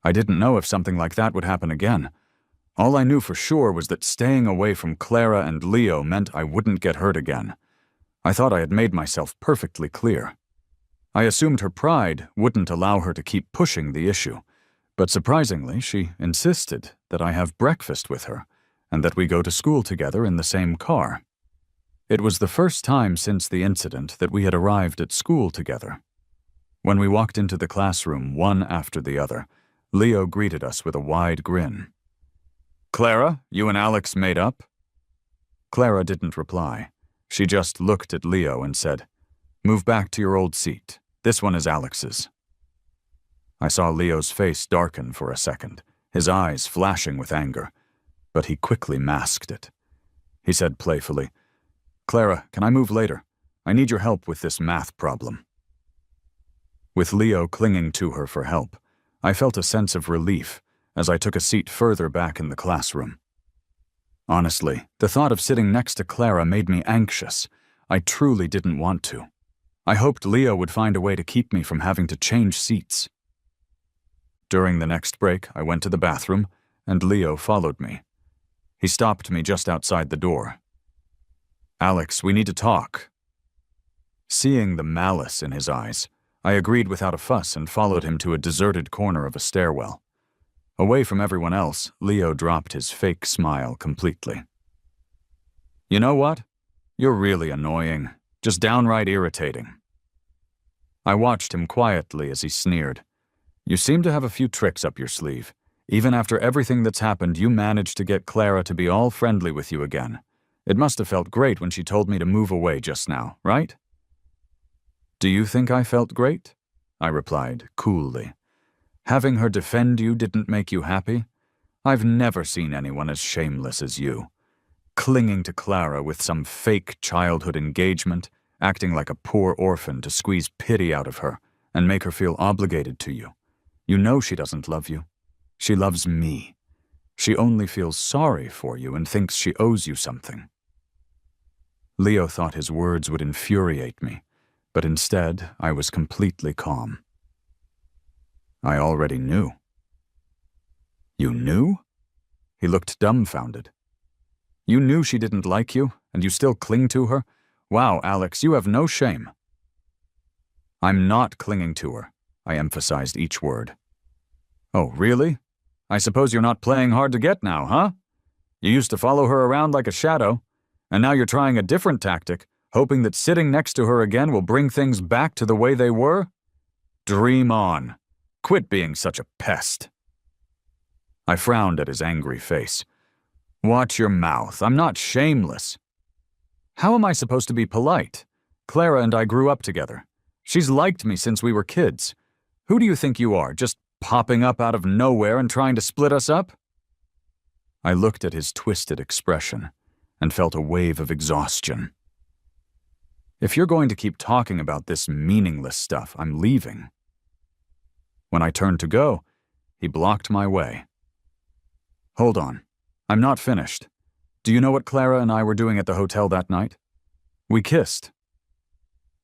[SPEAKER 1] I didn't know if something like that would happen again. All I knew for sure was that staying away from Clara and Leo meant I wouldn't get hurt again. I thought I had made myself perfectly clear. I assumed her pride wouldn't allow her to keep pushing the issue, but surprisingly, she insisted that I have breakfast with her and that we go to school together in the same car. It was the first time since the incident that we had arrived at school together. When we walked into the classroom one after the other, Leo greeted us with a wide grin. Clara, you and Alex made up? Clara didn't reply. She just looked at Leo and said, Move back to your old seat. This one is Alex's. I saw Leo's face darken for a second, his eyes flashing with anger, but he quickly masked it. He said playfully, Clara, can I move later? I need your help with this math problem. With Leo clinging to her for help, I felt a sense of relief as I took a seat further back in the classroom. Honestly, the thought of sitting next to Clara made me anxious. I truly didn't want to. I hoped Leo would find a way to keep me from having to change seats. During the next break, I went to the bathroom, and Leo followed me. He stopped me just outside the door. Alex, we need to talk. Seeing the malice in his eyes, I agreed without a fuss and followed him to a deserted corner of a stairwell. Away from everyone else, Leo dropped his fake smile completely. You know what? You're really annoying. Just downright irritating. I watched him quietly as he sneered. You seem to have a few tricks up your sleeve. Even after everything that's happened, you managed to get Clara to be all friendly with you again. It must have felt great when she told me to move away just now, right? Do you think I felt great? I replied coolly. Having her defend you didn't make you happy? I've never seen anyone as shameless as you. Clinging to Clara with some fake childhood engagement, acting like a poor orphan to squeeze pity out of her and make her feel obligated to you. You know she doesn't love you. She loves me. She only feels sorry for you and thinks she owes you something. Leo thought his words would infuriate me, but instead I was completely calm. I already knew. You knew? He looked dumbfounded. You knew she didn't like you, and you still cling to her? Wow, Alex, you have no shame. I'm not clinging to her, I emphasized each word. Oh, really? I suppose you're not playing hard to get now, huh? You used to follow her around like a shadow, and now you're trying a different tactic, hoping that sitting next to her again will bring things back to the way they were? Dream on. Quit being such a pest. I frowned at his angry face. Watch your mouth. I'm not shameless. How am I supposed to be polite? Clara and I grew up together. She's liked me since we were kids. Who do you think you are, just popping up out of nowhere and trying to split us up? I looked at his twisted expression and felt a wave of exhaustion. If you're going to keep talking about this meaningless stuff, I'm leaving. When I turned to go, he blocked my way. Hold on. I'm not finished. Do you know what Clara and I were doing at the hotel that night? We kissed.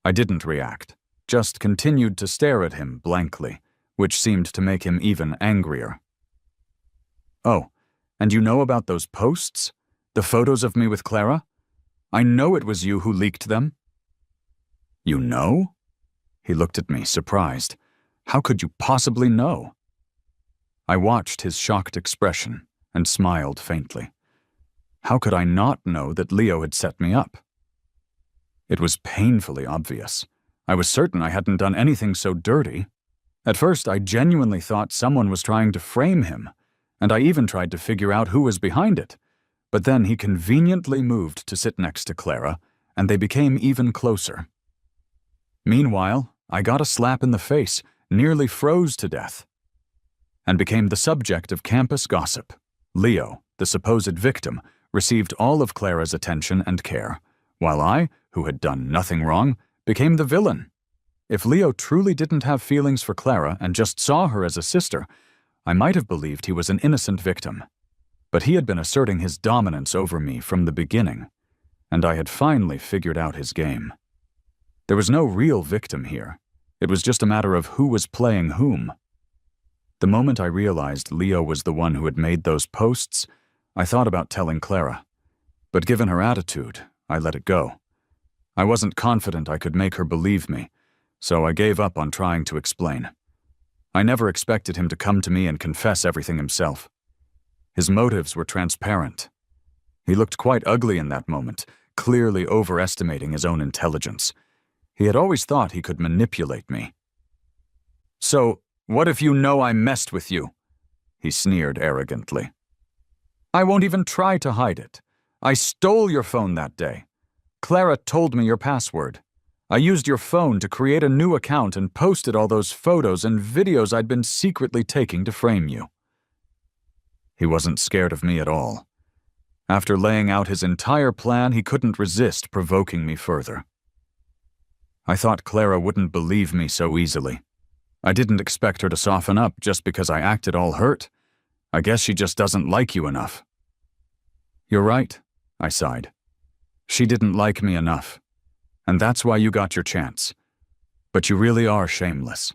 [SPEAKER 1] I didn't react, just continued to stare at him blankly, which seemed to make him even angrier. Oh, and you know about those posts? The photos of me with Clara? I know it was you who leaked them. You know? He looked at me, surprised. How could you possibly know? I watched his shocked expression and smiled faintly. How could I not know that Leo had set me up? It was painfully obvious. I was certain I hadn't done anything so dirty. At first, I genuinely thought someone was trying to frame him, and I even tried to figure out who was behind it. But then he conveniently moved to sit next to Clara, and they became even closer. Meanwhile, I got a slap in the face, nearly froze to death, and became the subject of campus gossip. Leo, the supposed victim, received all of Clara's attention and care, while I, who had done nothing wrong, became the villain. If Leo truly didn't have feelings for Clara and just saw her as a sister, I might have believed he was an innocent victim. But he had been asserting his dominance over me from the beginning, and I had finally figured out his game. There was no real victim here. It was just a matter of who was playing whom. The moment I realized Leo was the one who had made those posts, I thought about telling Clara. But given her attitude, I let it go. I wasn't confident I could make her believe me, so I gave up on trying to explain. I never expected him to come to me and confess everything himself. His motives were transparent. He looked quite ugly in that moment, clearly overestimating his own intelligence. He had always thought he could manipulate me. So, what if you know I messed with you? He sneered arrogantly. I won't even try to hide it. I stole your phone that day. Clara told me your password. I used your phone to create a new account and posted all those photos and videos I'd been secretly taking to frame you. He wasn't scared of me at all. After laying out his entire plan, he couldn't resist provoking me further. I thought Clara wouldn't believe me so easily. I didn't expect her to soften up just because I acted all hurt. I guess she just doesn't like you enough. You're right, I sighed. She didn't like me enough. And that's why you got your chance. But you really are shameless.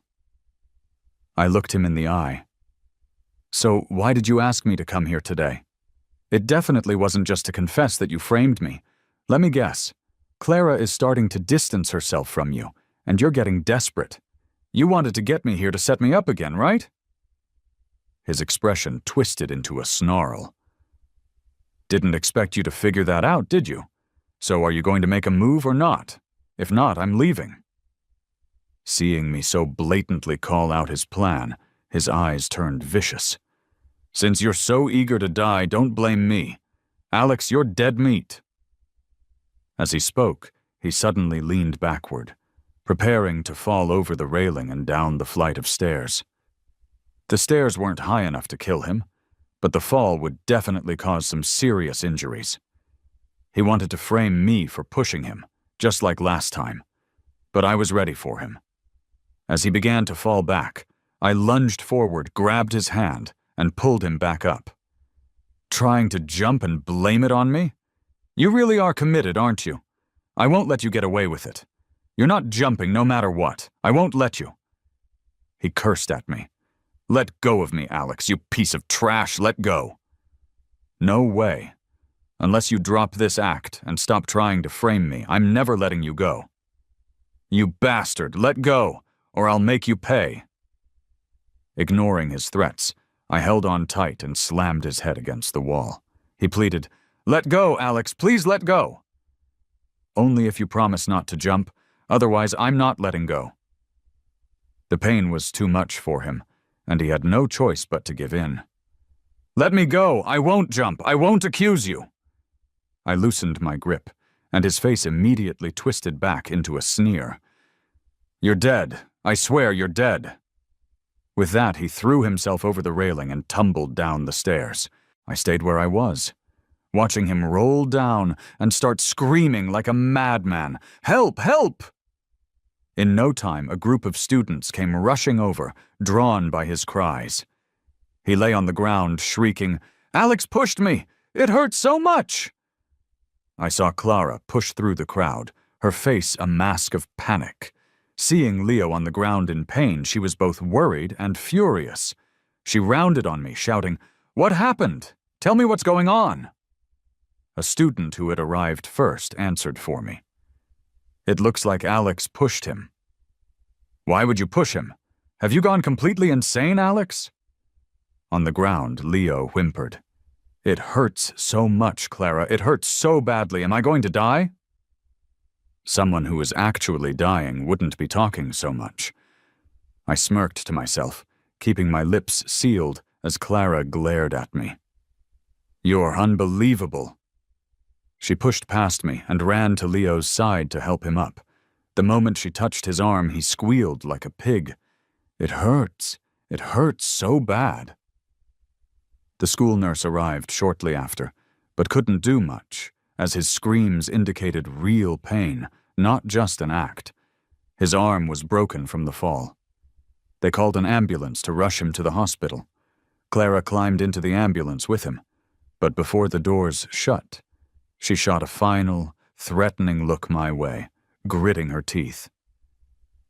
[SPEAKER 1] I looked him in the eye. So why did you ask me to come here today? It definitely wasn't just to confess that you framed me. Let me guess. Clara is starting to distance herself from you, and you're getting desperate. You wanted to get me here to set me up again, right? His expression twisted into a snarl. Didn't expect you to figure that out, did you? So are you going to make a move or not? If not, I'm leaving. Seeing me so blatantly call out his plan, his eyes turned vicious. Since you're so eager to die, don't blame me. Alex, you're dead meat. As he spoke, he suddenly leaned backward, preparing to fall over the railing and down the flight of stairs. The stairs weren't high enough to kill him, but the fall would definitely cause some serious injuries. He wanted to frame me for pushing him, just like last time, but I was ready for him. As he began to fall back, I lunged forward, grabbed his hand, and pulled him back up. Trying to jump and blame it on me? You really are committed, aren't you? I won't let you get away with it. You're not jumping no matter what. I won't let you. He cursed at me. Let go of me, Alex, you piece of trash, let go. No way. Unless you drop this act and stop trying to frame me, I'm never letting you go. You bastard, let go, or I'll make you pay. Ignoring his threats, I held on tight and slammed his head against the wall. He pleaded, Let go, Alex, please let go. Only if you promise not to jump, otherwise I'm not letting go. The pain was too much for him, and he had no choice but to give in. "Let me go! I won't jump! I won't accuse you!" I loosened my grip, and his face immediately twisted back into a sneer. "You're dead. I swear you're dead." With that, he threw himself over the railing and tumbled down the stairs. I stayed where I was, watching him roll down and start screaming like a madman, "Help! Help!" In no time, a group of students came rushing over, drawn by his cries. He lay on the ground, shrieking, "Alex pushed me! It hurts so much!" I saw Clara push through the crowd, her face a mask of panic. Seeing Leo on the ground in pain, she was both worried and furious. She rounded on me, shouting, "What happened? Tell me what's going on." A student who had arrived first answered for me. "It looks like Alex pushed him." "Why would you push him? Have you gone completely insane, Alex?" On the ground, Leo whimpered. "It hurts so much, Clara. It hurts so badly. Am I going to die?" Someone who was actually dying wouldn't be talking so much. I smirked to myself, keeping my lips sealed as Clara glared at me. "You're unbelievable." She pushed past me and ran to Leo's side to help him up. The moment she touched his arm, he squealed like a pig. "It hurts. It hurts so bad." The school nurse arrived shortly after, but couldn't do much, as his screams indicated real pain, not just an act. His arm was broken from the fall. They called an ambulance to rush him to the hospital. Clara climbed into the ambulance with him, but before the doors shut, she shot a final, threatening look my way, gritting her teeth.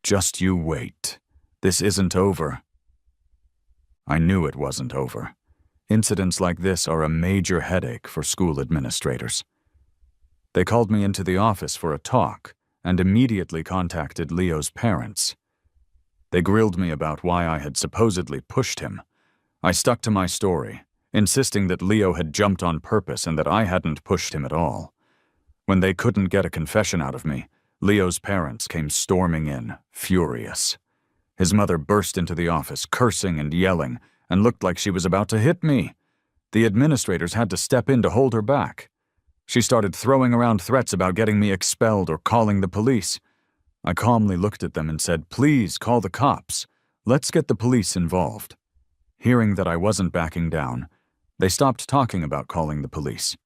[SPEAKER 1] "Just you wait. This isn't over." I knew it wasn't over. Incidents like this are a major headache for school administrators. They called me into the office for a talk and immediately contacted Leo's parents. They grilled me about why I had supposedly pushed him. I stuck to my story, insisting that Leo had jumped on purpose and that I hadn't pushed him at all. When they couldn't get a confession out of me, Leo's parents came storming in, furious. His mother burst into the office, cursing and yelling, and looked like she was about to hit me. The administrators had to step in to hold her back. She started throwing around threats about getting me expelled or calling the police. I calmly looked at them and said, "Please call the cops. Let's get the police involved." Hearing that I wasn't backing down, they stopped talking about calling the police.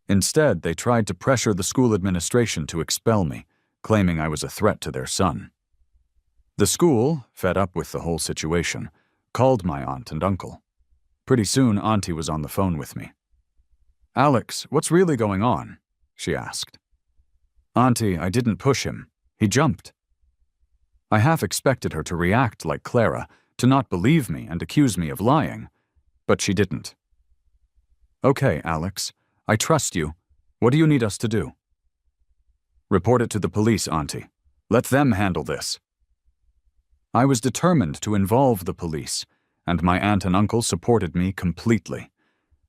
[SPEAKER 1] Instead, they tried to pressure the school administration to expel me, claiming I was a threat to their son. The school, fed up with the whole situation, called my aunt and uncle. Pretty soon, Auntie was on the phone with me. "Alex, what's really going on?" she asked. "Auntie, I didn't push him. He jumped." I half expected her to react like Clara, to not believe me and accuse me of lying, but she didn't. "Okay, Alex, I trust you. What do you need us to do?" "Report it to the police, Auntie. Let them handle this." I was determined to involve the police, and my aunt and uncle supported me completely.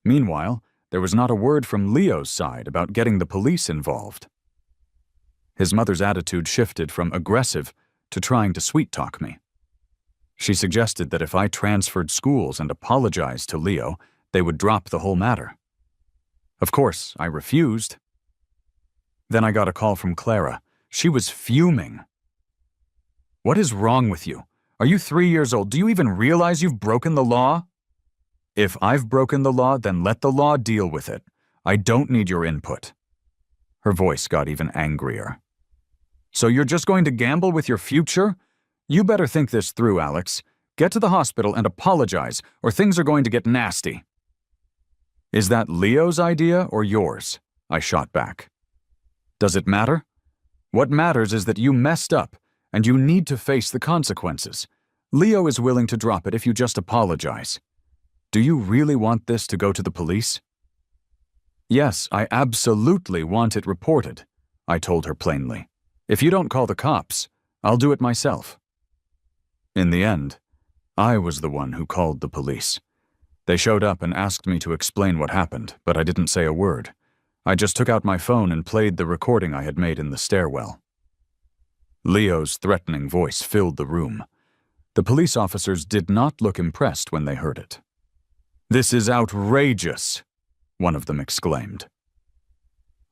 [SPEAKER 1] Meanwhile, there was not a word from Leo's side about getting the police involved. His mother's attitude shifted from aggressive to trying to sweet-talk me. She suggested that if I transferred schools and apologized to Leo, they would drop the whole matter. Of course, I refused. Then I got a call from Clara. She was fuming. "What is wrong with you? Are you 3 years old? Do you even realize you've broken the law?" "If I've broken the law, then let the law deal with it. I don't need your input." Her voice got even angrier. "So you're just going to gamble with your future? You better think this through, Alex. Get to the hospital and apologize, or things are going to get nasty." "Is that Leo's idea or yours?" I shot back. "Does it matter? What matters is that you messed up, and you need to face the consequences. Leo is willing to drop it if you just apologize. Do you really want this to go to the police?" "Yes, I absolutely want it reported," I told her plainly. "If you don't call the cops, I'll do it myself." In the end, I was the one who called the police. They showed up and asked me to explain what happened, but I didn't say a word. I just took out my phone and played the recording I had made in the stairwell. Leo's threatening voice filled the room. The police officers did not look impressed when they heard it. "This is outrageous," one of them exclaimed.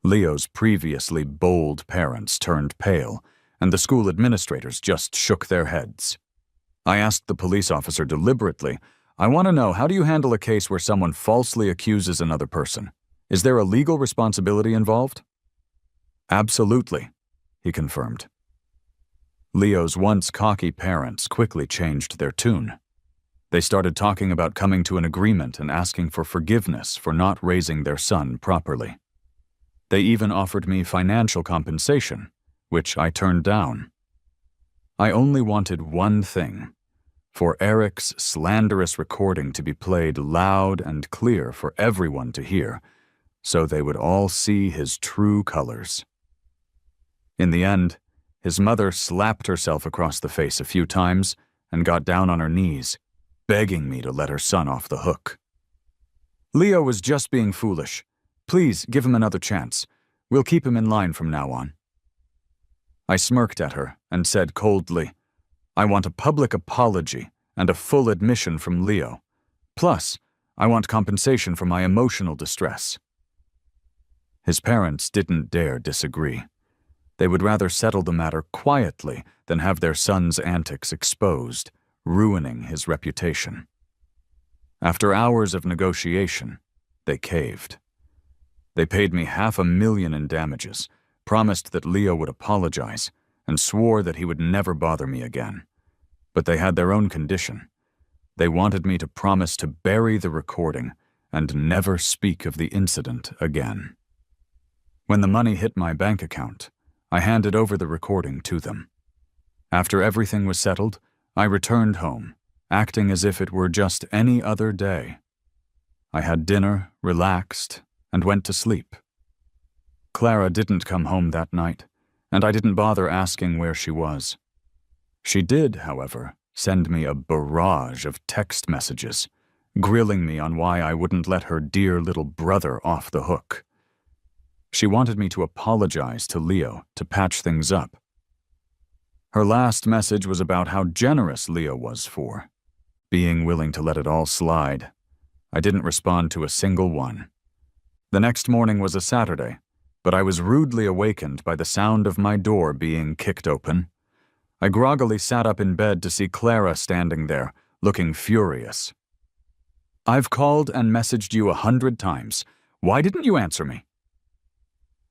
[SPEAKER 1] Leo's previously bold parents turned pale, and the school administrators just shook their heads. I asked the police officer deliberately, "I want to know, how do you handle a case where someone falsely accuses another person? Is there a legal responsibility involved?" "Absolutely," he confirmed. Leo's once cocky parents quickly changed their tune. They started talking about coming to an agreement and asking for forgiveness for not raising their son properly. They even offered me financial compensation, which I turned down. I only wanted one thing: for Eric's slanderous recording to be played loud and clear for everyone to hear, so they would all see his true colors. In the end, his mother slapped herself across the face a few times and got down on her knees, begging me to let her son off the hook. "Leo was just being foolish. Please give him another chance. We'll keep him in line from now on." I smirked at her and said coldly, "I want a public apology and a full admission from Leo. Plus, I want compensation for my emotional distress." His parents didn't dare disagree. They would rather settle the matter quietly than have their son's antics exposed, ruining his reputation. After hours of negotiation, they caved. They paid me $500,000 in damages, promised that Leo would apologize, and swore that he would never bother me again. But they had their own condition. They wanted me to promise to bury the recording and never speak of the incident again. When the money hit my bank account, I handed over the recording to them. After everything was settled, I returned home, acting as if it were just any other day. I had dinner, relaxed, and went to sleep. Clara didn't come home that night, and I didn't bother asking where she was. She did, however, send me a barrage of text messages, grilling me on why I wouldn't let her dear little brother off the hook. She wanted me to apologize to Leo to patch things up. Her last message was about how generous Leo was for being willing to let it all slide. I didn't respond to a single one. The next morning was a Saturday, but I was rudely awakened by the sound of my door being kicked open. I groggily sat up in bed to see Clara standing there, looking furious. "I've called and messaged you 100 times. Why didn't you answer me?"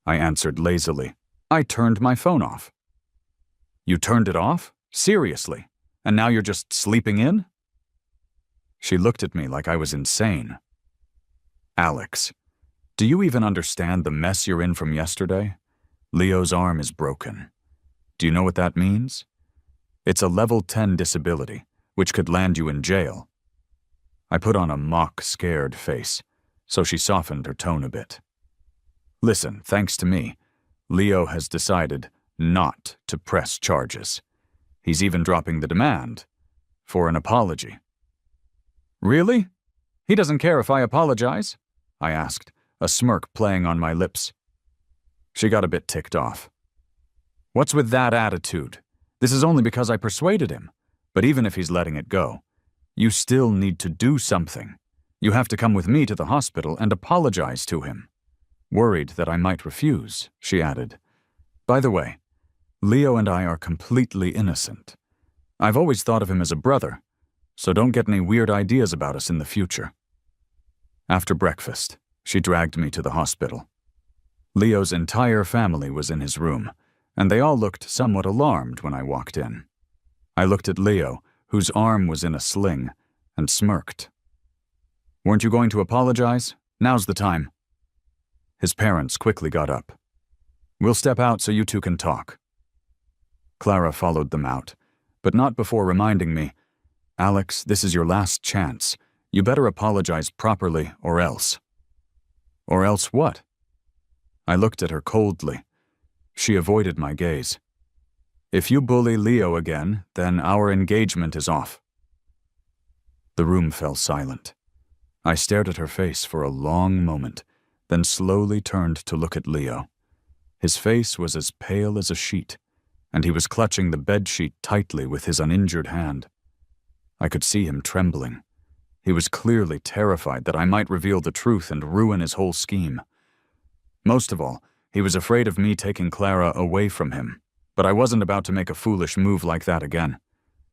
[SPEAKER 1] I answered lazily, "I turned my phone off." "You turned it off? Seriously? And now you're just sleeping in?" She looked at me like I was insane. "Alex, do you even understand the mess you're in from yesterday? Leo's arm is broken. Do you know what that means? It's a level 10 disability, which could land you in jail." I put on a mock scared face, so she softened her tone a bit. "Listen, thanks to me, Leo has decided not to press charges. He's even dropping the demand for an apology." "Really? He doesn't care if I apologize?" I asked, a smirk playing on my lips. She got a bit ticked off. "What's with that attitude? This is only because I persuaded him. But even if he's letting it go, you still need to do something. You have to come with me to the hospital and apologize to him." Worried that I might refuse, she added, "By the way, Leo and I are completely innocent. I've always thought of him as a brother, so don't get any weird ideas about us in the future." After breakfast, she dragged me to the hospital. Leo's entire family was in his room, and they all looked somewhat alarmed when I walked in. I looked at Leo, whose arm was in a sling, and smirked. "Weren't you going to apologize? Now's the time." His parents quickly got up. "We'll step out so you two can talk." Clara followed them out, but not before reminding me, "Alex, this is your last chance. You better apologize properly or else." "Or else what?" I looked at her coldly. She avoided my gaze. "If you bully Leo again, then our engagement is off." The room fell silent. I stared at her face for a long moment, then slowly turned to look at Leo. His face was as pale as a sheet, and he was clutching the bedsheet tightly with his uninjured hand. I could see him trembling. He was clearly terrified that I might reveal the truth and ruin his whole scheme. Most of all, he was afraid of me taking Clara away from him, but I wasn't about to make a foolish move like that again.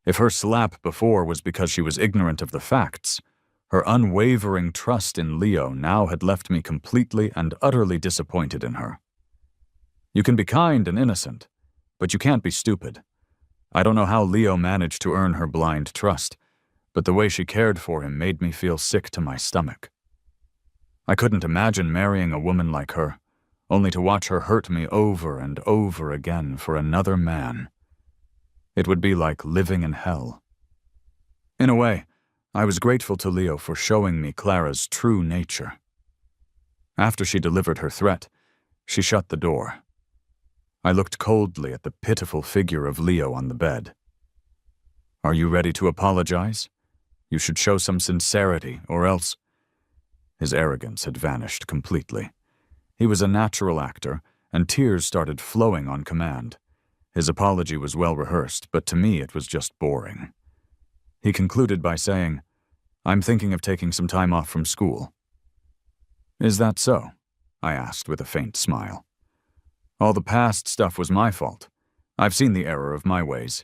[SPEAKER 1] If her slap before was because she was ignorant of the facts, her unwavering trust in Leo now had left me completely and utterly disappointed in her. You can be kind and innocent, but you can't be stupid. I don't know how Leo managed to earn her blind trust, but the way she cared for him made me feel sick to my stomach. I couldn't imagine marrying a woman like her, only to watch her hurt me over and over again for another man. It would be like living in hell. In a way, I was grateful to Leo for showing me Clara's true nature. After she delivered her threat, she shut the door. I looked coldly at the pitiful figure of Leo on the bed. Are you ready to apologize? You should show some sincerity, or else... His arrogance had vanished completely. He was a natural actor, and tears started flowing on command. His apology was well rehearsed, but to me it was just boring. He concluded by saying, I'm thinking of taking some time off from school. Is that so? I asked with a faint smile. All the past stuff was my fault. I've seen the error of my ways.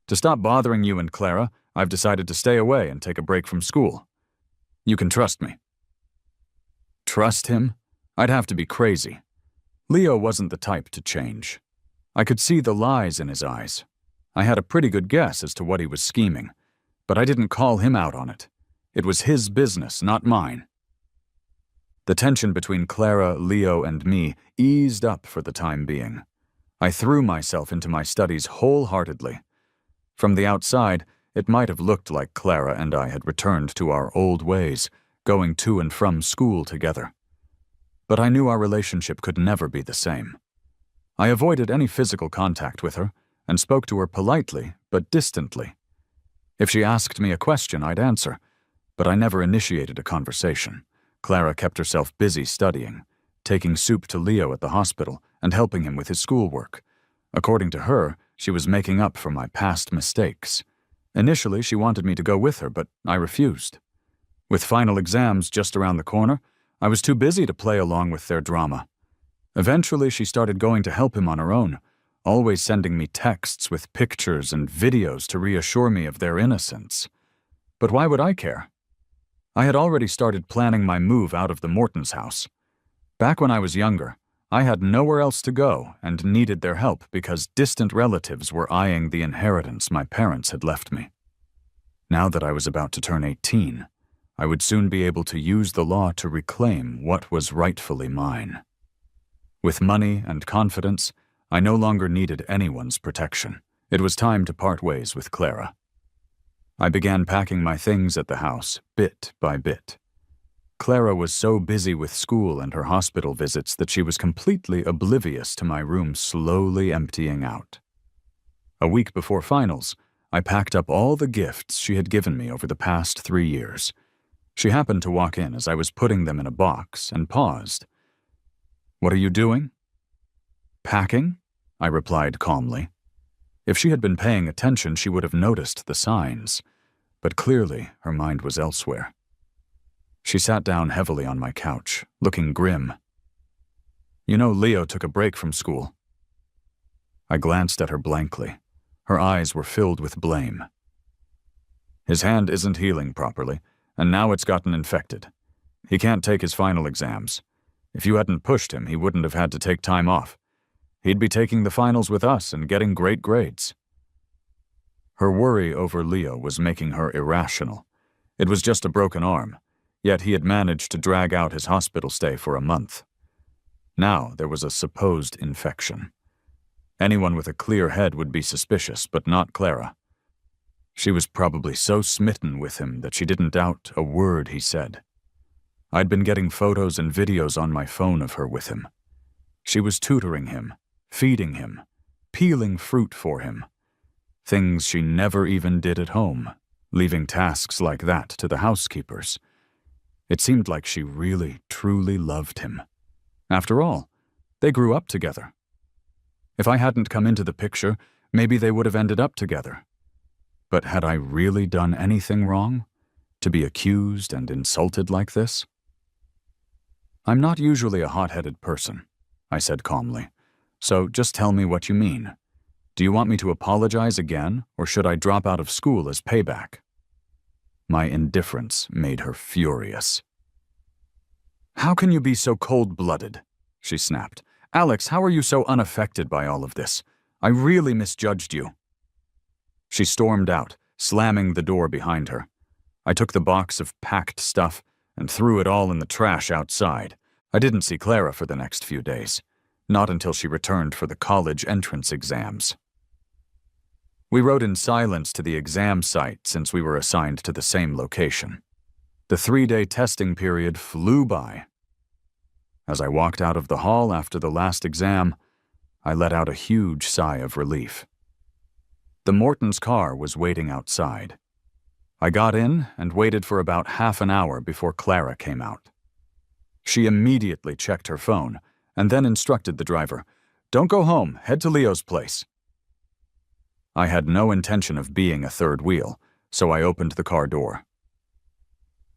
[SPEAKER 1] To stop bothering you and Clara, I've decided to stay away and take a break from school. You can trust me. Trust him? I'd have to be crazy. Leo wasn't the type to change. I could see the lies in his eyes. I had a pretty good guess as to what he was scheming, but I didn't call him out on it. It was his business, not mine. The tension between Clara, Leo, and me eased up for the time being. I threw myself into my studies wholeheartedly. From the outside, it might have looked like Clara and I had returned to our old ways, going to and from school together. But I knew our relationship could never be the same. I avoided any physical contact with her and spoke to her politely but distantly. If she asked me a question, I'd answer, but I never initiated a conversation. Clara kept herself busy studying, taking soup to Leo at the hospital and helping him with his schoolwork. According to her, she was making up for my past mistakes. Initially, she wanted me to go with her, but I refused. With final exams just around the corner, I was too busy to play along with their drama. Eventually, she started going to help him on her own, always sending me texts with pictures and videos to reassure me of their innocence. But why would I care? I had already started planning my move out of the Mortons' house. Back when I was younger, I had nowhere else to go and needed their help because distant relatives were eyeing the inheritance my parents had left me. Now that I was about to turn 18, I would soon be able to use the law to reclaim what was rightfully mine. With money and confidence, I no longer needed anyone's protection. It was time to part ways with Clara. I began packing my things at the house, bit by bit. Clara was so busy with school and her hospital visits that she was completely oblivious to my room slowly emptying out. A week before finals, I packed up all the gifts she had given me over the past 3 years. She happened to walk in as I was putting them in a box and paused. What are you doing? Packing? I replied calmly. If she had been paying attention, she would have noticed the signs, but clearly her mind was elsewhere. She sat down heavily on my couch, looking grim. You know, Leo took a break from school. I glanced at her blankly. Her eyes were filled with blame. His hand isn't healing properly, and now it's gotten infected. He can't take his final exams. If you hadn't pushed him, he wouldn't have had to take time off. He'd be taking the finals with us and getting great grades. Her worry over Leo was making her irrational. It was just a broken arm, yet he had managed to drag out his hospital stay for a month. Now there was a supposed infection. Anyone with a clear head would be suspicious, but not Clara. She was probably so smitten with him that she didn't doubt a word he said. I'd been getting photos and videos on my phone of her with him. She was tutoring him, feeding him, peeling fruit for him. Things she never even did at home, leaving tasks like that to the housekeepers. It seemed like she really, truly loved him. After all, they grew up together. If I hadn't come into the picture, maybe they would have ended up together. But had I really done anything wrong? To be accused and insulted like this? "I'm not usually a hot-headed person," I said calmly. "So just tell me what you mean. Do you want me to apologize again, or should I drop out of school as payback?" My indifference made her furious. "How can you be so cold-blooded?" she snapped. "Alex, how are you so unaffected by all of this? I really misjudged you." She stormed out, slamming the door behind her. I took the box of packed stuff and threw it all in the trash outside. I didn't see Clara for the next few days, not until she returned for the college entrance exams. We rode in silence to the exam site since we were assigned to the same location. The 3-day testing period flew by. As I walked out of the hall after the last exam, I let out a huge sigh of relief. The Mortons' car was waiting outside. I got in and waited for about half an hour before Clara came out. She immediately checked her phone and then instructed the driver, "Don't go home, head to Leo's place." I had no intention of being a third wheel, so I opened the car door.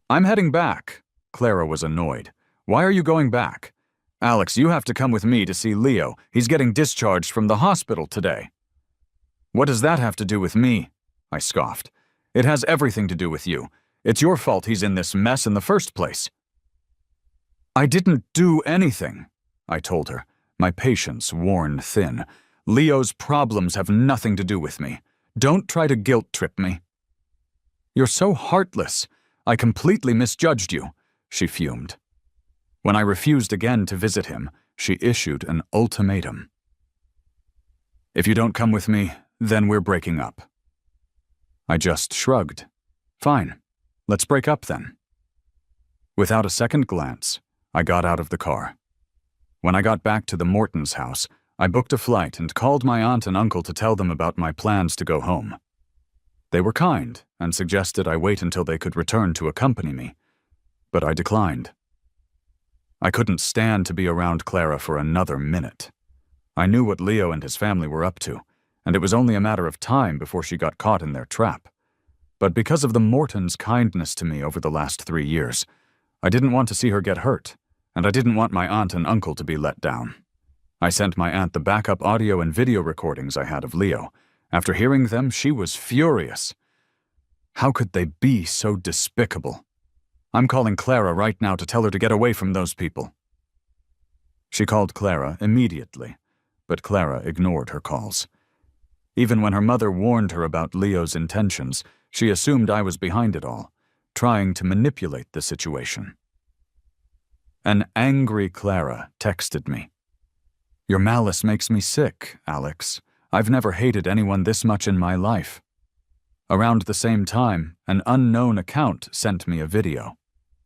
[SPEAKER 1] "I'm heading back." Clara was annoyed. "Why are you going back?" "Alex, you have to come with me to see Leo. He's getting discharged from the hospital today." "What does that have to do with me?" I scoffed. "It has everything to do with you. It's your fault he's in this mess in the first place." "I didn't do anything," I told her, my patience worn thin. "Leo's problems have nothing to do with me. Don't try to guilt-trip me." "You're so heartless. I completely misjudged you," she fumed. When I refused again to visit him, she issued an ultimatum. "If you don't come with me, then we're breaking up." I just shrugged. "Fine, let's break up then." Without a second glance, I got out of the car. When I got back to the Mortons' house, I booked a flight and called my aunt and uncle to tell them about my plans to go home. They were kind and suggested I wait until they could return to accompany me, but I declined. I couldn't stand to be around Clara for another minute. I knew what Leo and his family were up to, and it was only a matter of time before she got caught in their trap. But because of the Mortons' kindness to me over the last 3 years, I didn't want to see her get hurt, and I didn't want my aunt and uncle to be let down. I sent my aunt the backup audio and video recordings I had of Leo. After hearing them, she was furious. How could they be so despicable? "I'm calling Clara right now to tell her to get away from those people." She called Clara immediately, but Clara ignored her calls. Even when her mother warned her about Leo's intentions, she assumed I was behind it all, trying to manipulate the situation. An angry Clara texted me. "Your malice makes me sick, Alex. I've never hated anyone this much in my life." Around the same time, an unknown account sent me a video.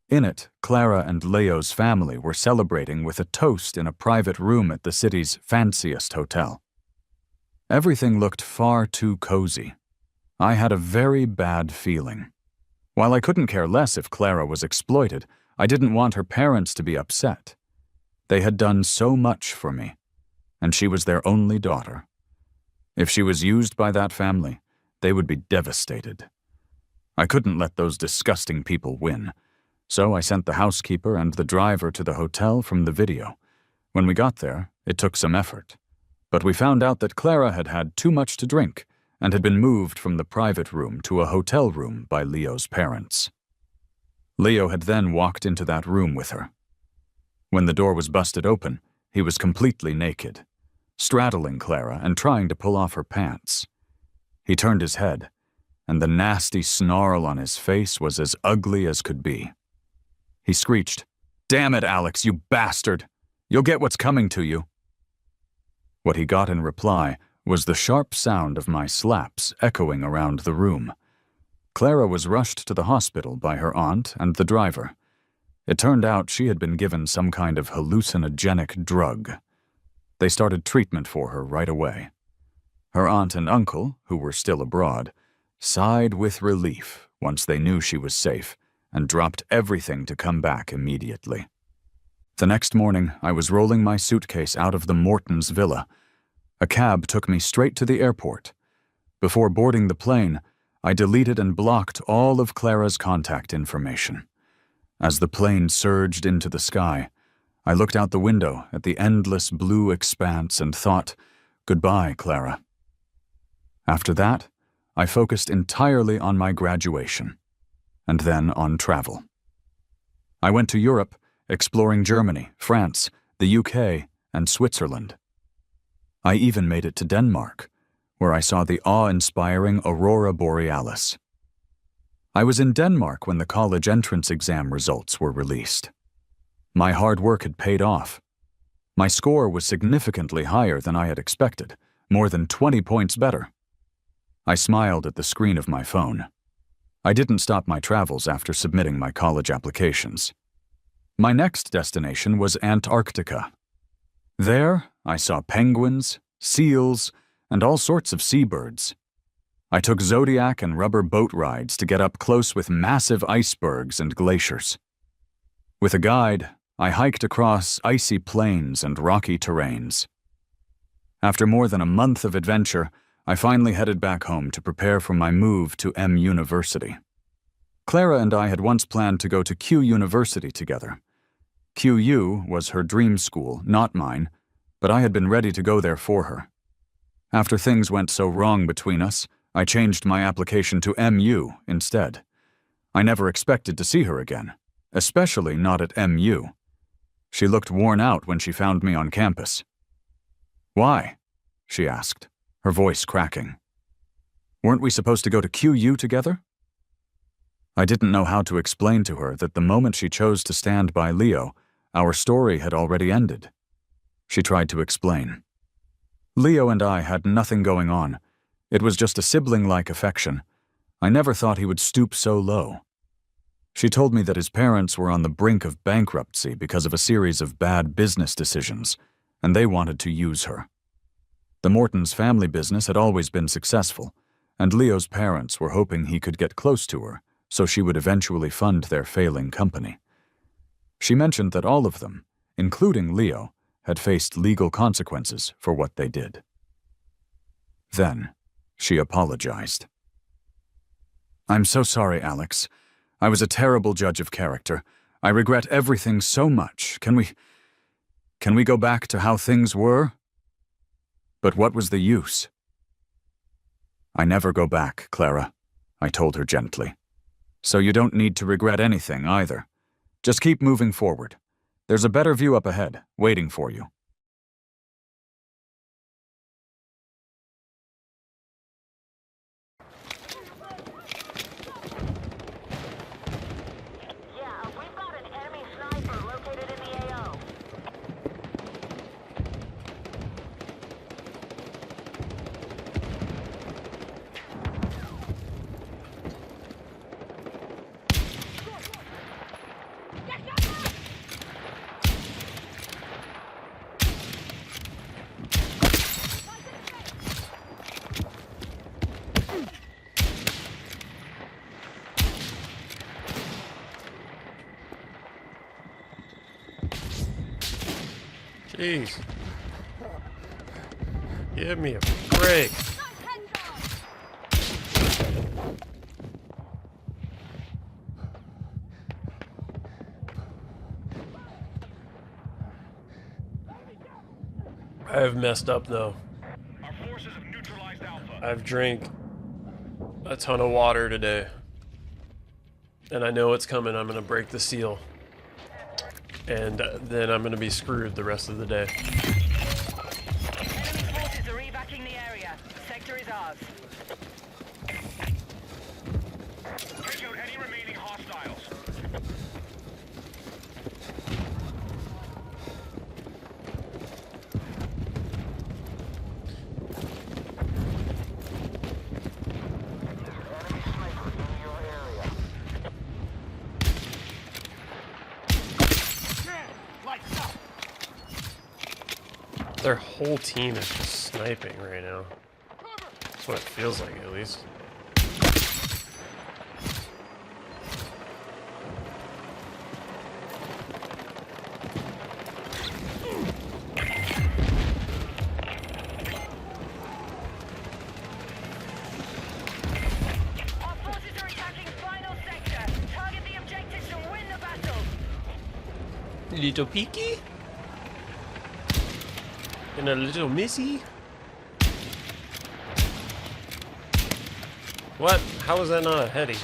[SPEAKER 1] In it, Clara and Leo's family were celebrating with a toast in a private room at the city's fanciest hotel. Everything looked far too cozy. I had a very bad feeling. While I couldn't care less if Clara was exploited, I didn't want her parents to be upset. They had done so much for me, and she was their only daughter. If she was used by that family, they would be devastated. I couldn't let those disgusting people win, so I sent the housekeeper and the driver to the hotel from the video. When we got there, it took some effort, but we found out that Clara had had too much to drink and had been moved from the private room to a hotel room by Leo's parents. Leo had then walked into that room with her. When the door was busted open, he was completely naked, straddling Clara and trying to pull off her pants. He turned his head, and the nasty snarl on his face was as ugly as could be. He screeched, "Damn it, Alex, you bastard! You'll get what's coming to you." What he got in reply was the sharp sound of my slaps echoing around the room. Clara was rushed to the hospital by her aunt and the driver. It turned out she had been given some kind of hallucinogenic drug. They started treatment for her right away. Her aunt and uncle, who were still abroad, sighed with relief once they knew she was safe and dropped everything to come back immediately. The next morning, I was rolling my suitcase out of the Mortons' villa. A cab took me straight to the airport. Before boarding the plane, I deleted and blocked all of Clara's contact information. As the plane surged into the sky, I looked out the window at the endless blue expanse and thought, "Goodbye, Clara." After that, I focused entirely on my graduation, and then on travel. I went to Europe, exploring Germany, France, the UK, and Switzerland. I even made it to Denmark, where I saw the awe-inspiring Aurora Borealis. I was in Denmark when the college entrance exam results were released. My hard work had paid off. My score was significantly higher than I had expected, more than 20 points better. I smiled at the screen of my phone. I didn't stop my travels after submitting my college applications. My next destination was Antarctica. There, I saw penguins, seals, and all sorts of seabirds. I took Zodiac and rubber boat rides to get up close with massive icebergs and glaciers. With a guide, I hiked across icy plains and rocky terrains. After more than a month of adventure, I finally headed back home to prepare for my move to M University. Clara and I had once planned to go to Q University together. QU was her dream school, not mine, but I had been ready to go there for her. After things went so wrong between us, I changed my application to MU instead. I never expected to see her again, especially not at MU. She looked worn out when she found me on campus. "Why?" she asked, her voice cracking. "Weren't we supposed to go to QU together?" I didn't know how to explain to her that the moment she chose to stand by Leo, our story had already ended. She tried to explain. Leo and I had nothing going on. It was just a sibling-like affection. I never thought he would stoop so low. She told me that his parents were on the brink of bankruptcy because of a series of bad business decisions, and they wanted to use her. The Mortons' family business had always been successful, and Leo's parents were hoping he could get close to her so she would eventually fund their failing company. She mentioned that all of them, including Leo, had faced legal consequences for what they did. Then, she apologized. "I'm so sorry, Alex. I was a terrible judge of character. I regret everything so much. Can we go back to how things were?" But what was the use? "I never go back, Clara," I told her gently. "So you don't need to regret anything either. Just keep moving forward. There's a better view up ahead, waiting for you."
[SPEAKER 2] We've got an enemy sniper located in the AO.
[SPEAKER 3] Jeez. Give me a break. I've messed up though.
[SPEAKER 4] Our forces have neutralized Alpha.
[SPEAKER 3] I've drank a ton of water today. And I know it's coming. I'm gonna break the seal. And then I'm gonna be screwed the rest of the day.
[SPEAKER 2] Enemy forces are evacuating the area. Sector is ours.
[SPEAKER 4] Take out any remaining hostiles. Enemy sniper in your area. Lights up.
[SPEAKER 3] Their whole team is just sniping right now. That's what it feels like, at least. Little peaky? And a little missy? What? How is that not a heady?